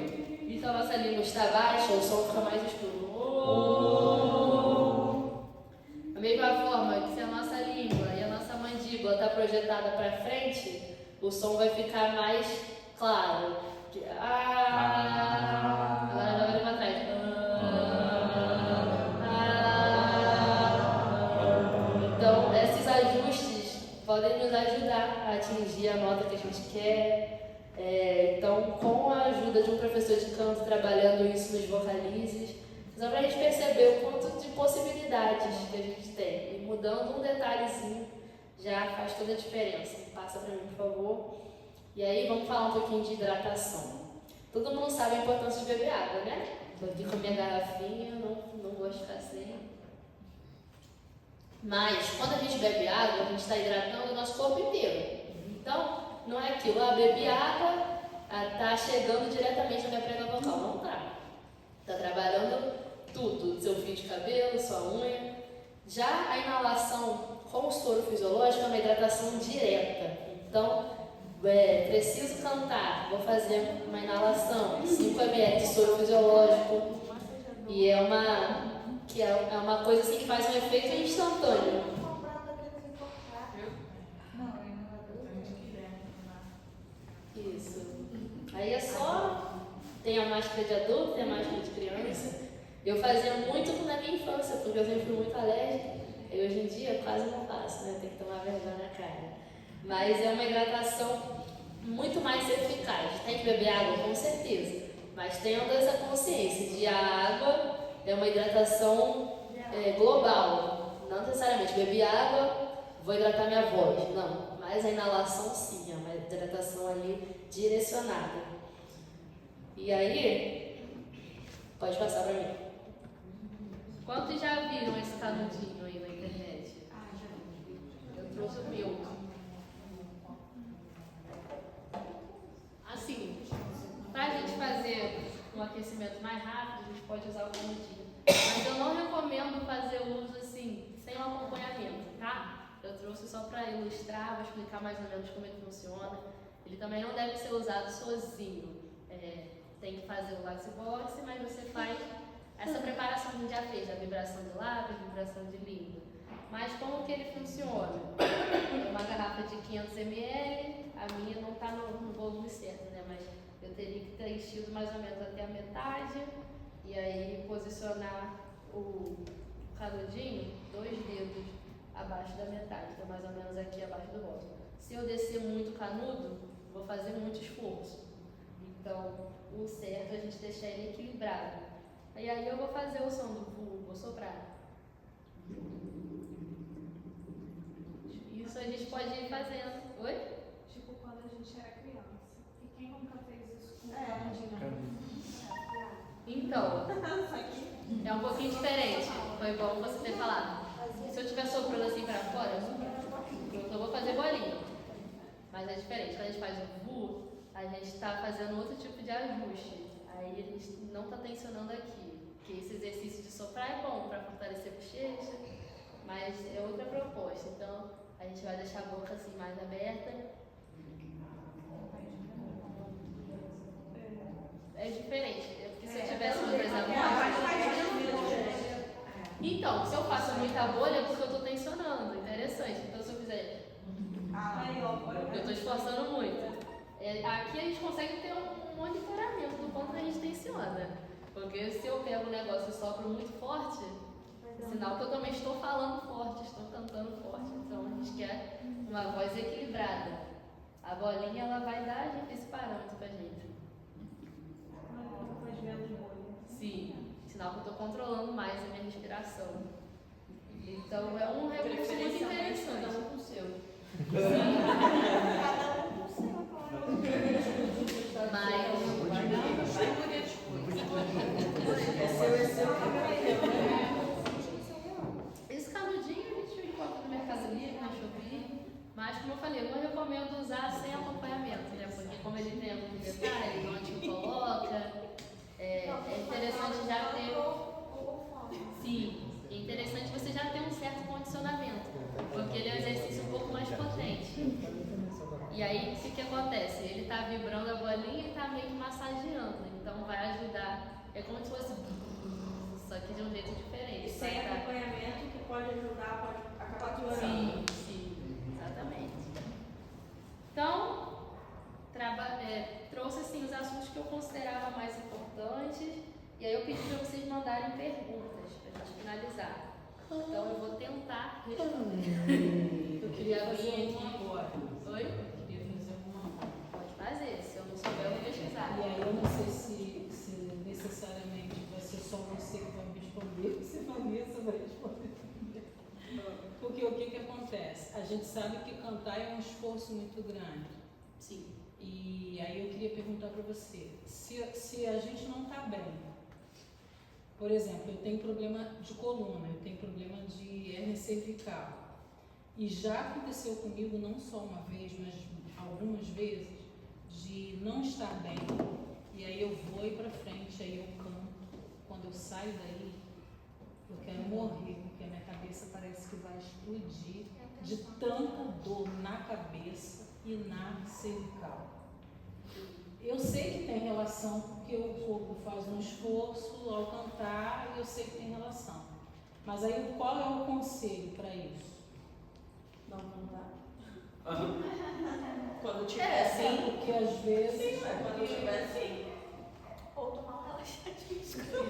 E se a nossa língua está baixa, o som fica mais escuro. projetada para frente, o som vai ficar mais claro. Agora já vai para trás. Então, esses ajustes podem nos ajudar a atingir a nota que a gente quer. Então, com a ajuda de um professor de canto trabalhando isso nos vocalizes, só para a gente perceber o quanto de possibilidades que a gente tem. E mudando um detalhezinho já faz toda a diferença. Passa para mim, por favor. E aí, vamos falar um pouquinho de hidratação. Todo mundo sabe a importância de beber água, né? Estou aqui com a minha garrafinha, não gosto de ficar sem. Mas, quando a gente bebe água, a gente está hidratando o nosso corpo inteiro. Então, não é aquilo, bebi água, tá chegando diretamente na minha prega vocal. Não tá. Tá trabalhando tudo, seu fio de cabelo, sua unha. Já a inalação com o soro fisiológico é uma hidratação direta. Então, preciso cantar, vou fazer uma inalação, 5 ml de soro fisiológico. E é uma coisa assim que faz um efeito instantâneo. Isso. Aí é só, tem a máscara de adulto, tem a máscara de criança. Eu fazia muito na minha infância, porque eu sempre fui muito alérgica. E hoje em dia quase não faço, né? Tem que tomar vergonha na cara. Mas é uma hidratação muito mais eficaz. Tem que beber água, com certeza. Mas tendo essa consciência de a água é uma hidratação global. Não necessariamente bebi água, vou hidratar minha voz. Não, mas a inalação sim, é uma hidratação ali direcionada. E aí, pode passar para mim. Quantos já viram esse canudinho aí na internet? Já vi. Eu trouxe o meu. Assim, para a gente fazer um aquecimento mais rápido, a gente pode usar o canudinho. Mas eu não recomendo fazer uso assim, sem um acompanhamento, tá? Eu trouxe só para ilustrar, vou explicar mais ou menos como ele funciona. Ele também não deve ser usado sozinho. Tem que fazer o Laxbox, mas você faz essa preparação que a gente já fez, a vibração de lábio, a vibração de língua. Mas como que ele funciona? Uma garrafa de 500 ml, a minha não está no volume certo, né? Mas eu teria que ter enchido mais ou menos até a metade e aí posicionar o canudinho 2 dedos abaixo da metade, então mais ou menos aqui abaixo do rosto. Se eu descer muito canudo, vou fazer muito esforço. Então, o certo é a gente deixar ele equilibrado. E aí eu vou fazer o som do vu, vou soprar. Isso a gente pode ir fazendo. Oi? Tipo quando a gente era criança. E quem nunca fez isso com o canudinho? Então, é um pouquinho diferente. Foi bom você ter falado. Se eu estiver soprando assim para fora, eu vou fazer bolinha. Mas é diferente. Quando a gente faz o vu, a gente está fazendo outro tipo de ajuste. Aí a gente não está tensionando aqui. Porque esse exercício de soprar é bom para fortalecer a bochecha, mas é outra proposta. Então, a gente vai deixar a boca assim mais aberta. É diferente. Porque se eu tivesse uma coisa muito... Então, se eu faço muita bolha é porque eu estou tensionando. Interessante. Então, se eu fizer... eu estou esforçando muito. Aqui a gente consegue ter um monitoramento do quanto a gente tensiona. Porque se eu pego um negócio e sopro muito forte, sinal que eu também estou falando forte, estou cantando forte. Então a gente quer uma voz equilibrada. A bolinha ela vai dar esse parâmetro pra gente. Sim, sinal que eu estou controlando mais a minha respiração. Então é um recurso muito interessante. Cada um com o seu. Esse canudinho a gente encontra no Mercado Livre, na Shopee, mas como eu falei, eu não recomendo usar sem acompanhamento, né? Porque como ele tem algum detalhe, onde coloca, é interessante já ter. Sim, é interessante você já ter um certo condicionamento, porque ele é um exercício um pouco mais potente. E aí, o que acontece? Ele está vibrando a bolinha e está meio que massageando. Então, vai ajudar. É como se fosse... Só que de um jeito diferente. E sem acompanhamento, que pode ajudar, pode acabar piorando. Sim, exatamente. Eu queria vir aqui agora. Oi? Eu queria fazer uma. Pode fazer, se eu não souber, eu vou pesquisar. E aí eu não sei se necessariamente vai ser só você que vai me responder, ou se Vanessa vai responder. Porque o que acontece? A gente sabe que cantar é um esforço muito grande. Sim. E aí eu queria perguntar para você, se a gente não está bem, por exemplo, eu tenho problema de coluna, eu tenho problema de hernia cervical, e já aconteceu comigo não só uma vez, mas algumas vezes, de não estar bem, e aí eu vou ir para frente, aí eu canto, quando eu saio daí, eu quero morrer, porque a minha cabeça parece que vai explodir de tanta dor na cabeça e na cervical. Eu sei que tem relação, porque o corpo faz um esforço ao cantar e eu sei que tem relação. Mas aí qual é o conselho para isso? Não cantar. Quando tiver assim, porque às vezes. Sim, quando tiver assim. Ou tomar um relaxadinho.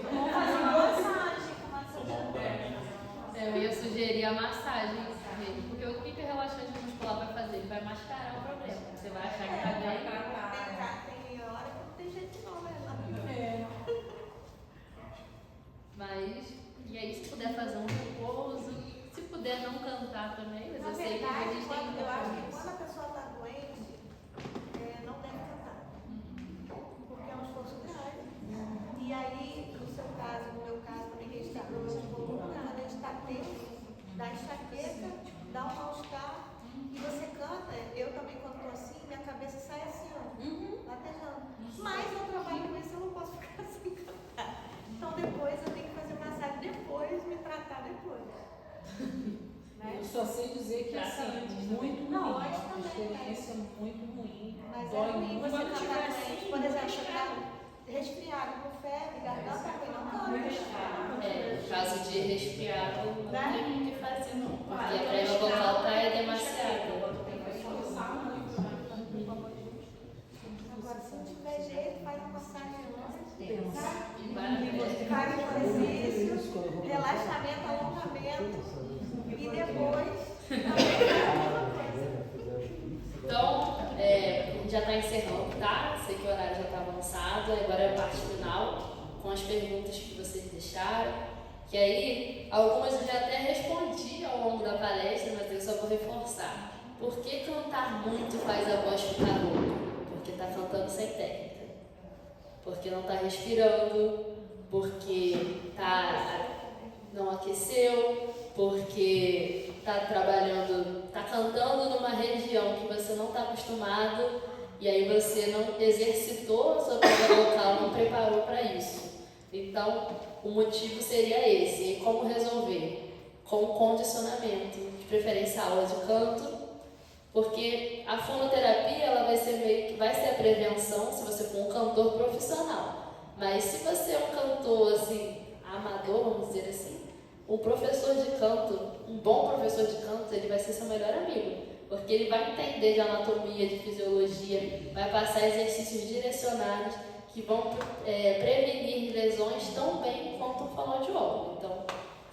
Vamos fazer uma massagem com massagem. Eu ia sugerir a massagem mesmo, porque o que o relaxante muscular vai fazer? Ele vai mascarar o problema. Você vai achar que tá bem. Tem hora que não tem jeito não, né? Mas, e aí se puder fazer um repouso, se puder não cantar também, mas Na eu sei que verdade, a gente tem eu acho que isso. quando a pessoa está doente, não deve cantar. Porque é um esforço grande. E aí, no seu caso, no meu caso, também que a gente tem problema de coluna, quando a gente está tenso, dá enxaqueca, dá um mal-estar, e você canta, eu também quando estou assim, minha cabeça sai assim, ó, latejando. Mas eu trabalho com isso, eu não posso ficar sem cantar. Então depois eu tenho que fazer massagem depois, me tratar depois. Né? Eu só sei dizer que assim, muito ruim, Não, é antes uma também, experiência muito ruim. Mas dói é ruim muito. você Quando tiver cantar assim, doente. Por exemplo, você tá resfriado, com febre, garganta ruim, não canta. No caso de resfriado, não Né? tem o que fazer não, porque a pressa vocal tá é demasiada. Agora, se não tiver jeito, faz uma massagem antes, tá? E Faz um exercício, relaxamento, alongamento, e depois... Então, a gente já está encerrando, tá? Sei que o horário já está avançado, agora é a parte final, com as perguntas que vocês deixaram, que aí, algumas eu já até respondi ao longo da palestra, mas eu só vou reforçar. Por que cantar muito faz a voz ficar rouca? Porque está cantando sem técnica, porque não está respirando, porque não aqueceu, porque está trabalhando, está cantando numa região que você não está acostumado e aí você não exercitou a sua corda vocal, não preparou para isso. Então, o motivo seria esse. E como resolver? Com condicionamento, de preferência aula de canto, porque a fonoterapia ela vai ser a prevenção se você for um cantor profissional. Mas se você é um cantor assim, amador, vamos dizer assim, um professor de canto, um bom professor de canto, ele vai ser seu melhor amigo, porque ele vai entender de anatomia, de fisiologia, vai passar exercícios direcionados que vão prevenir lesões tão bem quanto um fonoaudiólogo. Então,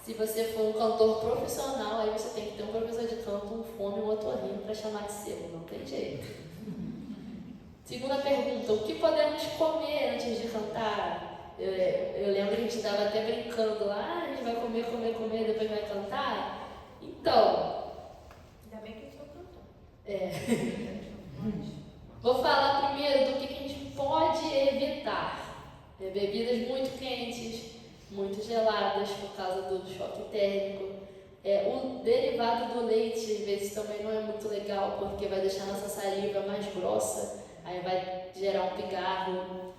se você for um cantor profissional, aí você tem que ter um professor de canto, um fono e um otorrino para chamar de seu, não tem jeito. Segunda pergunta, o que podemos comer antes de cantar? Eu lembro que a gente estava até brincando lá, a gente vai comer, depois vai cantar. Então... Ainda bem que a gente não cantou. Vou falar primeiro do que a gente pode evitar. Bebidas muito quentes, muito geladas por causa do choque térmico. O derivado do leite, às vezes, também não é muito legal, porque vai deixar nossa saliva mais grossa, aí vai gerar um pigarro.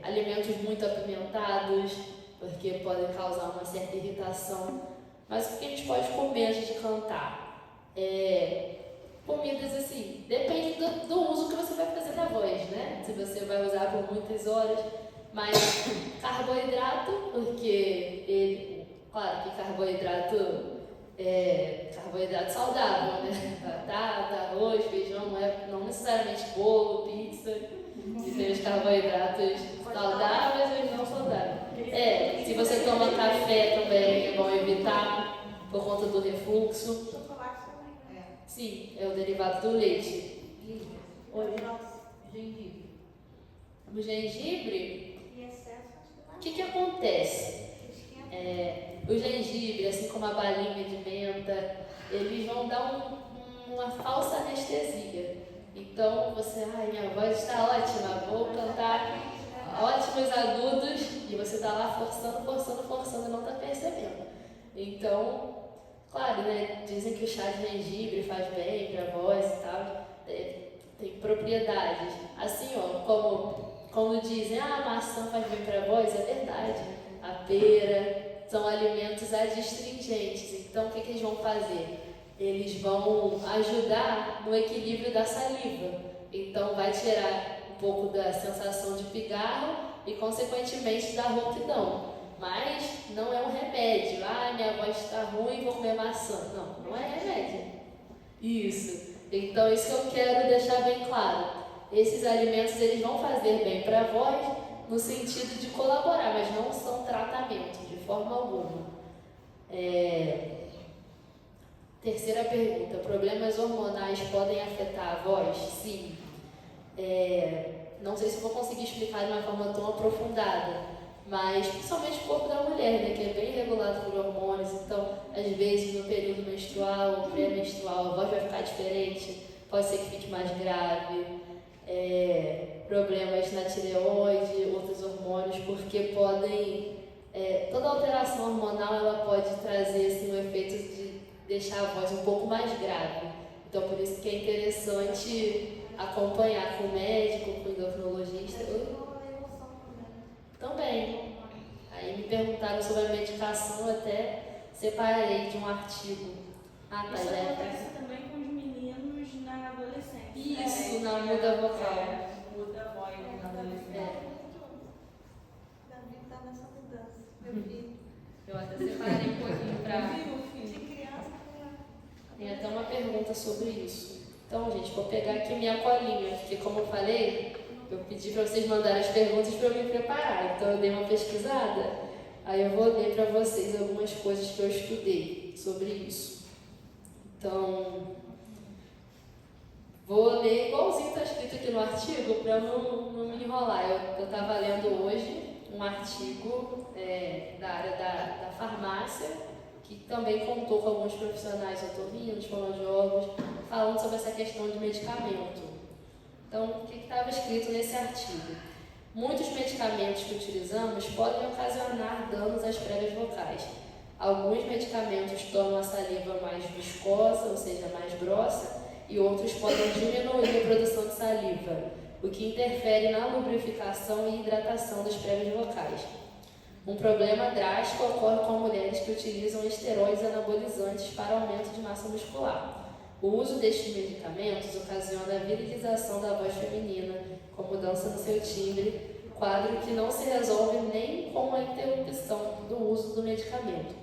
Alimentos muito apimentados, porque podem causar uma certa irritação. Mas o que a gente pode comer antes de cantar? Comidas assim, depende do uso que você vai fazer da voz, né? Se você vai usar por muitas horas, mas carboidrato, porque claro que carboidrato é carboidrato saudável, né? Batata, arroz, feijão, não necessariamente bolo, pizza, e tem os carboidratos saudáveis e não saudáveis. Se você toma café também é bom evitar, por conta do refluxo. Chocolate também. Sim, é o derivado do leite. Oi. Gengibre. O gengibre, Em excesso, o que acontece? O gengibre, assim como a balinha de menta, eles vão dar uma falsa anestesia. Então você, minha voz está ótima, vou cantar ótimos agudos, e você está lá forçando e não está percebendo. Então, claro, né, dizem que o chá de gengibre faz bem para a voz e tal, tem propriedades. Assim, como dizem, a maçã faz bem para a voz, é verdade. A pera, são alimentos adstringentes. Então, o que eles vão fazer? Eles vão ajudar no equilíbrio da saliva. Então, vai tirar um pouco da sensação de pigarro e, consequentemente, da rouquidão. Mas não é um remédio. Minha voz está ruim, vou comer maçã. Não é remédio. Isso. Então, isso que eu quero deixar bem claro. Esses alimentos, eles vão fazer bem para a voz no sentido de colaborar, mas não são tratamento, de forma alguma. Terceira pergunta, problemas hormonais podem afetar a voz? Sim. Não sei se vou conseguir explicar de uma forma tão aprofundada, mas principalmente o corpo da mulher, né, que é bem regulado por hormônios, então às vezes no período menstrual ou pré-menstrual a voz vai ficar diferente, pode ser que fique mais grave, problemas na tireoide, outros hormônios, porque podem, toda alteração hormonal ela pode trazer assim, um efeito de deixar a voz um pouco mais grave. Então, por isso que é interessante acompanhar com o médico, com o endocrinologista. Também. Aí me perguntaram sobre a medicação, eu até separei de um artigo. Isso acontece também com os meninos na adolescência. Isso, na muda vocal. Muda a voz na adolescência. Davi está nessa mudança. Meu filho. Eu até separei um pouquinho para... De criança. Tem até uma pergunta sobre isso. Então, gente, vou pegar aqui minha colinha, porque como eu falei, eu pedi para vocês mandarem as perguntas para eu me preparar. Então, eu dei uma pesquisada, aí eu vou ler para vocês algumas coisas que eu estudei sobre isso. Então, vou ler igualzinho está escrito aqui no artigo, para eu não me enrolar. Eu estava lendo hoje um artigo da área da farmácia, que também contou com alguns profissionais otorrinos, fonoaudiólogos, falando sobre essa questão de medicamento. Então, o que estava escrito nesse artigo? Muitos medicamentos que utilizamos podem ocasionar danos às pregas vocais. Alguns medicamentos tornam a saliva mais viscosa, ou seja, mais grossa, e outros podem diminuir a produção de saliva, o que interfere na lubrificação e hidratação das pregas vocais. Um problema drástico ocorre com mulheres que utilizam esteroides anabolizantes para aumento de massa muscular. O uso destes medicamentos ocasiona a virilização da voz feminina, com mudança no seu timbre, quadro que não se resolve nem com a interrupção do uso do medicamento.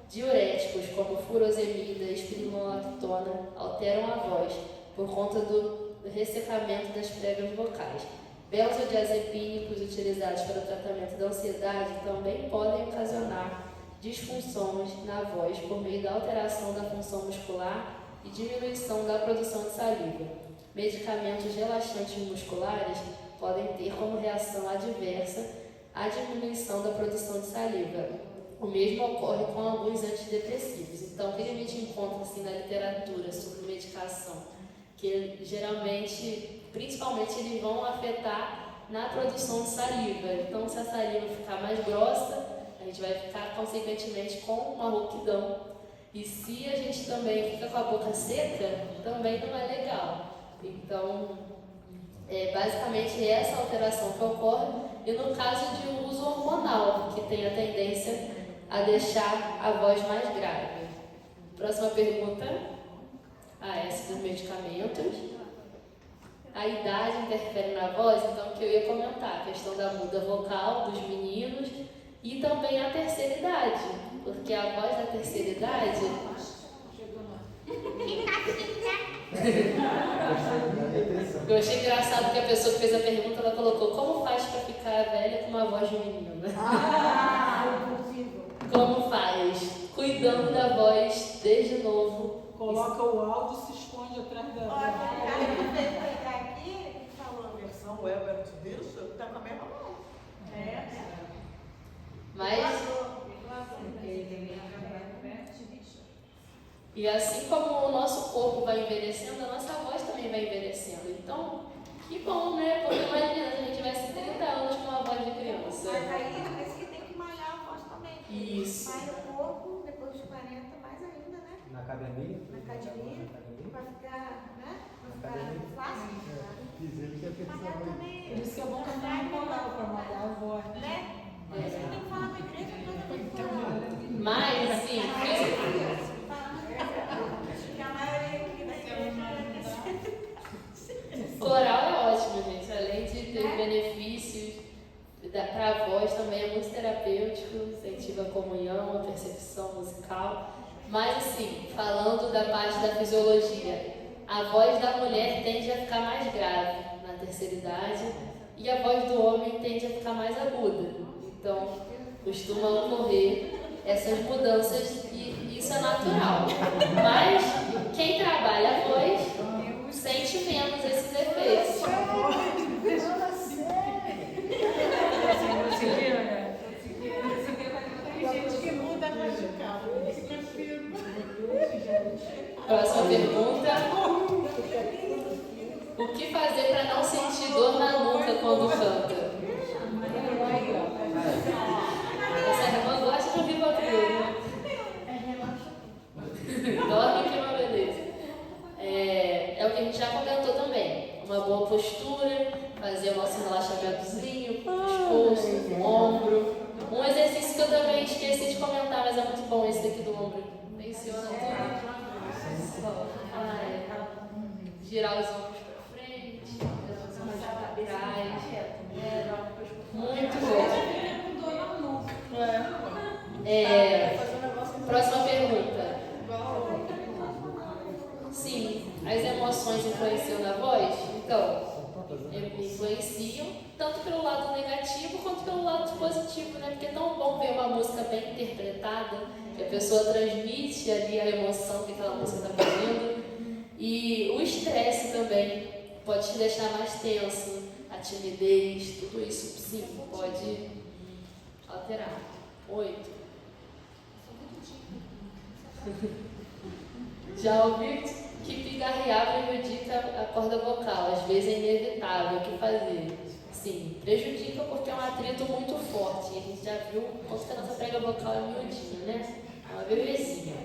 Diuréticos, como furosemida e espironolactona, alteram a voz por conta do ressecamento das pregas vocais. Benzodiazepínicos utilizados para o tratamento da ansiedade também podem ocasionar disfunções na voz por meio da alteração da função muscular e diminuição da produção de saliva. Medicamentos relaxantes musculares podem ter como reação adversa a diminuição da produção de saliva. O mesmo ocorre com alguns antidepressivos. Então, o que a gente encontra assim, na literatura sobre medicação? Que geralmente, principalmente, eles vão afetar na produção de saliva. Então, se a saliva ficar mais grossa, a gente vai ficar, consequentemente, com uma rouquidão. E se a gente também fica com a boca seca, também não é legal. Então, basicamente, é essa alteração que ocorre. E no caso de uso hormonal, que tem a tendência a deixar a voz mais grave. Próxima pergunta. Essa dos medicamentos. A idade interfere na voz, então, que eu ia comentar, a questão da muda vocal dos meninos e também a terceira idade, porque a voz da terceira idade... Eu achei engraçado que a pessoa que fez a pergunta, ela colocou: como faz para ficar velha com uma voz de menina? Como faz? Cuidando da voz novo. Coloca o áudio e se esconde atrás da. Olha, o cara que veio pregar aqui, ele falou a versão Weber disso, tá com a mesma mão. Mas, e assim como o nosso corpo vai envelhecendo, a nossa voz também vai envelhecendo. Então, que bom, né? Porque imagina, a gente tivesse 30 anos com uma voz de criança. Mas aí, por isso que tem que malhar a voz também. Isso. Malha o corpo, depois dos 40, mais ainda, né? Na academia? Na academia, pra ficar, né? Pra ficar fácil. Diz ele que é Malhar também. Por isso que é bom cantar em coral, pra malhar a voz. Né? Por isso que tem que falar com a igreja toda vez que falar. Mas, assim, que a maioria aqui da igreja coral é ótimo, gente. Além de ter benefícios para a voz, também é muito terapêutico, incentiva a comunhão, a percepção musical. Mas, assim, falando da parte da fisiologia, a voz da mulher tende a ficar mais grave na terceira idade e a voz do homem tende a ficar mais aguda. Então, costuma ocorrer essas mudanças e isso é natural. Mas quem trabalha a voz sente menos esses efeitos. Tem gente que muda radical. Próxima pergunta. O que fazer para não sentir dor na nuca quando canta? Essa irmã gosta de ouvir barulho. Dorme que é uma beleza. É o que a gente já comentou também. Uma boa postura, fazer o nosso relaxamentozinho, pescoço, ombro. Um exercício que eu também esqueci de comentar, mas é muito bom esse daqui do ombro. Menciona tudo. Girar os ombros para frente, girar os ombros para trás. Muito bom. Próxima pergunta. Sim, as emoções influenciam na voz? Então, influenciam tanto pelo lado negativo quanto pelo lado positivo, né? Porque é tão bom ver uma música bem interpretada, que a pessoa transmite ali a emoção que aquela música está fazendo. E o estresse também pode te deixar mais tenso, a timidez, tudo isso sim pode alterar. 8. Já ouvi que pigarrear prejudica a corda vocal, às vezes é inevitável, o que fazer? Sim, prejudica porque é um atrito muito forte, e a gente já viu quanto que a nossa prega vocal é miudinha, né? É uma bebezinha.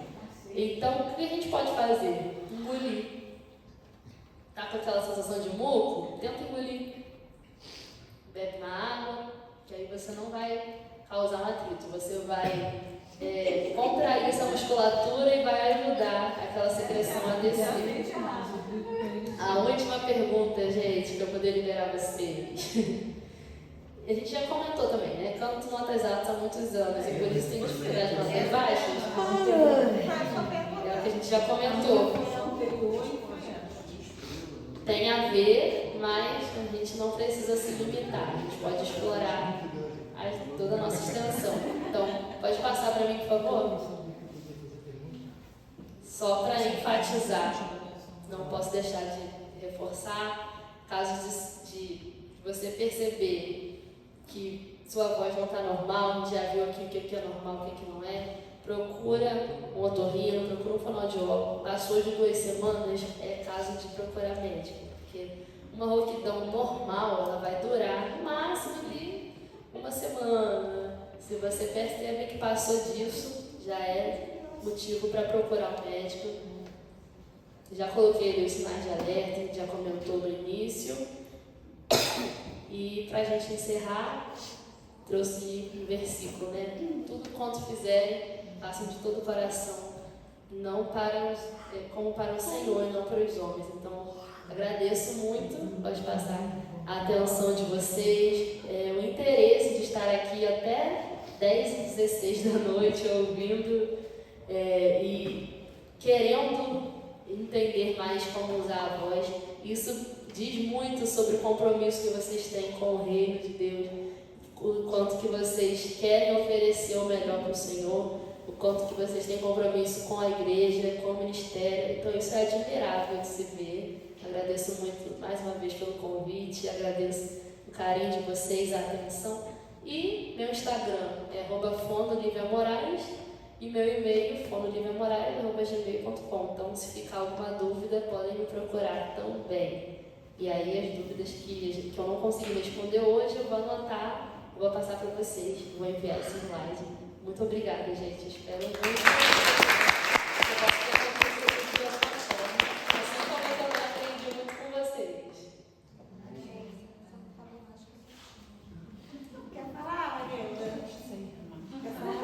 Então, o que a gente pode fazer? Engolir. Tá com aquela sensação de muco? Tenta engolir. Bebe uma água, que aí você não vai causar um atrito, você vai contrair essa musculatura e vai ajudar aquela secreção a descer. A última pergunta, gente, para eu poder liberar vocês. A gente já comentou também, né? Canto notas altas há muitos anos e por isso tem dificuldade de notas baixas. É o que a gente já comentou. Tem a ver, mas a gente não precisa se limitar. A gente pode explorar toda a nossa extensão. Então, pode passar para mim, por favor? Só para enfatizar, não posso deixar de reforçar, caso de você perceber que sua voz não está normal, a gente já viu aqui o que é normal, o que não é, procura um otorrino, procura um fonoaudiólogo. Passou de 2 semanas, é caso de procurar médico, porque uma rouquidão normal, ela vai durar no máximo ali 1 semana. Se você percebe que passou disso, já é motivo para procurar um médico. Já coloquei ali os sinais de alerta, a gente já comentou no início. E para a gente encerrar, trouxe um versículo, né? Tudo quanto fizerem, façam de todo o coração, não para como para o Senhor e não para os homens. Então, agradeço muito, pode passar a atenção de vocês, o interesse de estar aqui até 10h16 da noite ouvindo e querendo entender mais como usar a voz. Isso diz muito sobre o compromisso que vocês têm com o reino de Deus, o quanto que vocês querem oferecer o melhor para o Senhor. o quanto que vocês têm compromisso com a igreja, com o ministério. Então isso é admirável de se ver. Agradeço muito mais uma vez pelo convite, agradeço o carinho de vocês, a atenção. E meu Instagram é @fondoliviamoraes e meu e-mail fondoliviamoraes@gmail.com. Então, se ficar alguma dúvida, podem me procurar também. E aí as dúvidas que eu não consegui responder hoje, eu vou anotar, vou passar para vocês, vou enviar esse slide. Muito obrigada, gente. Espero muito. Eu posso ter acontecido aqui pela paixão. Assim como eu também aprendi muito com vocês. Quer falar, Marilda? Quer falar?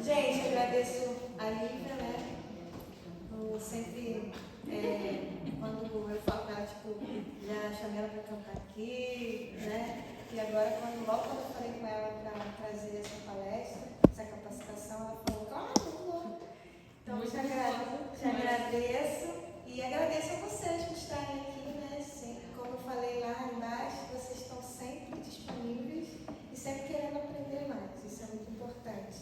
Gente, eu agradeço a Lívia, né? Eu sempre, quando eu falo com ela, tipo, já chamei ela para cantar aqui, né? E agora, logo quando eu falei com ela para trazer essa palestra, essa capacitação, ela falou, claro, vou. Então, te agradeço e agradeço a vocês por estarem aqui, né? Sempre, como eu falei lá embaixo, vocês estão sempre disponíveis e sempre querendo aprender mais. Isso é muito importante.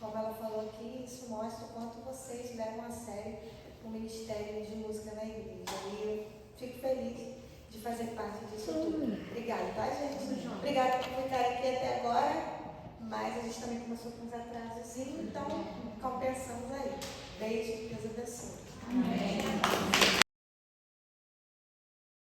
Como ela falou aqui, isso mostra o quanto vocês levam a sério o Ministério de Música na igreja. E eu fico feliz de fazer parte disso tudo. Obrigada, tá, gente? Obrigada por ficar aqui até agora, mas a gente também começou com uns atrasos, então compensamos aí. Beijo, Deus abençoe. Amém.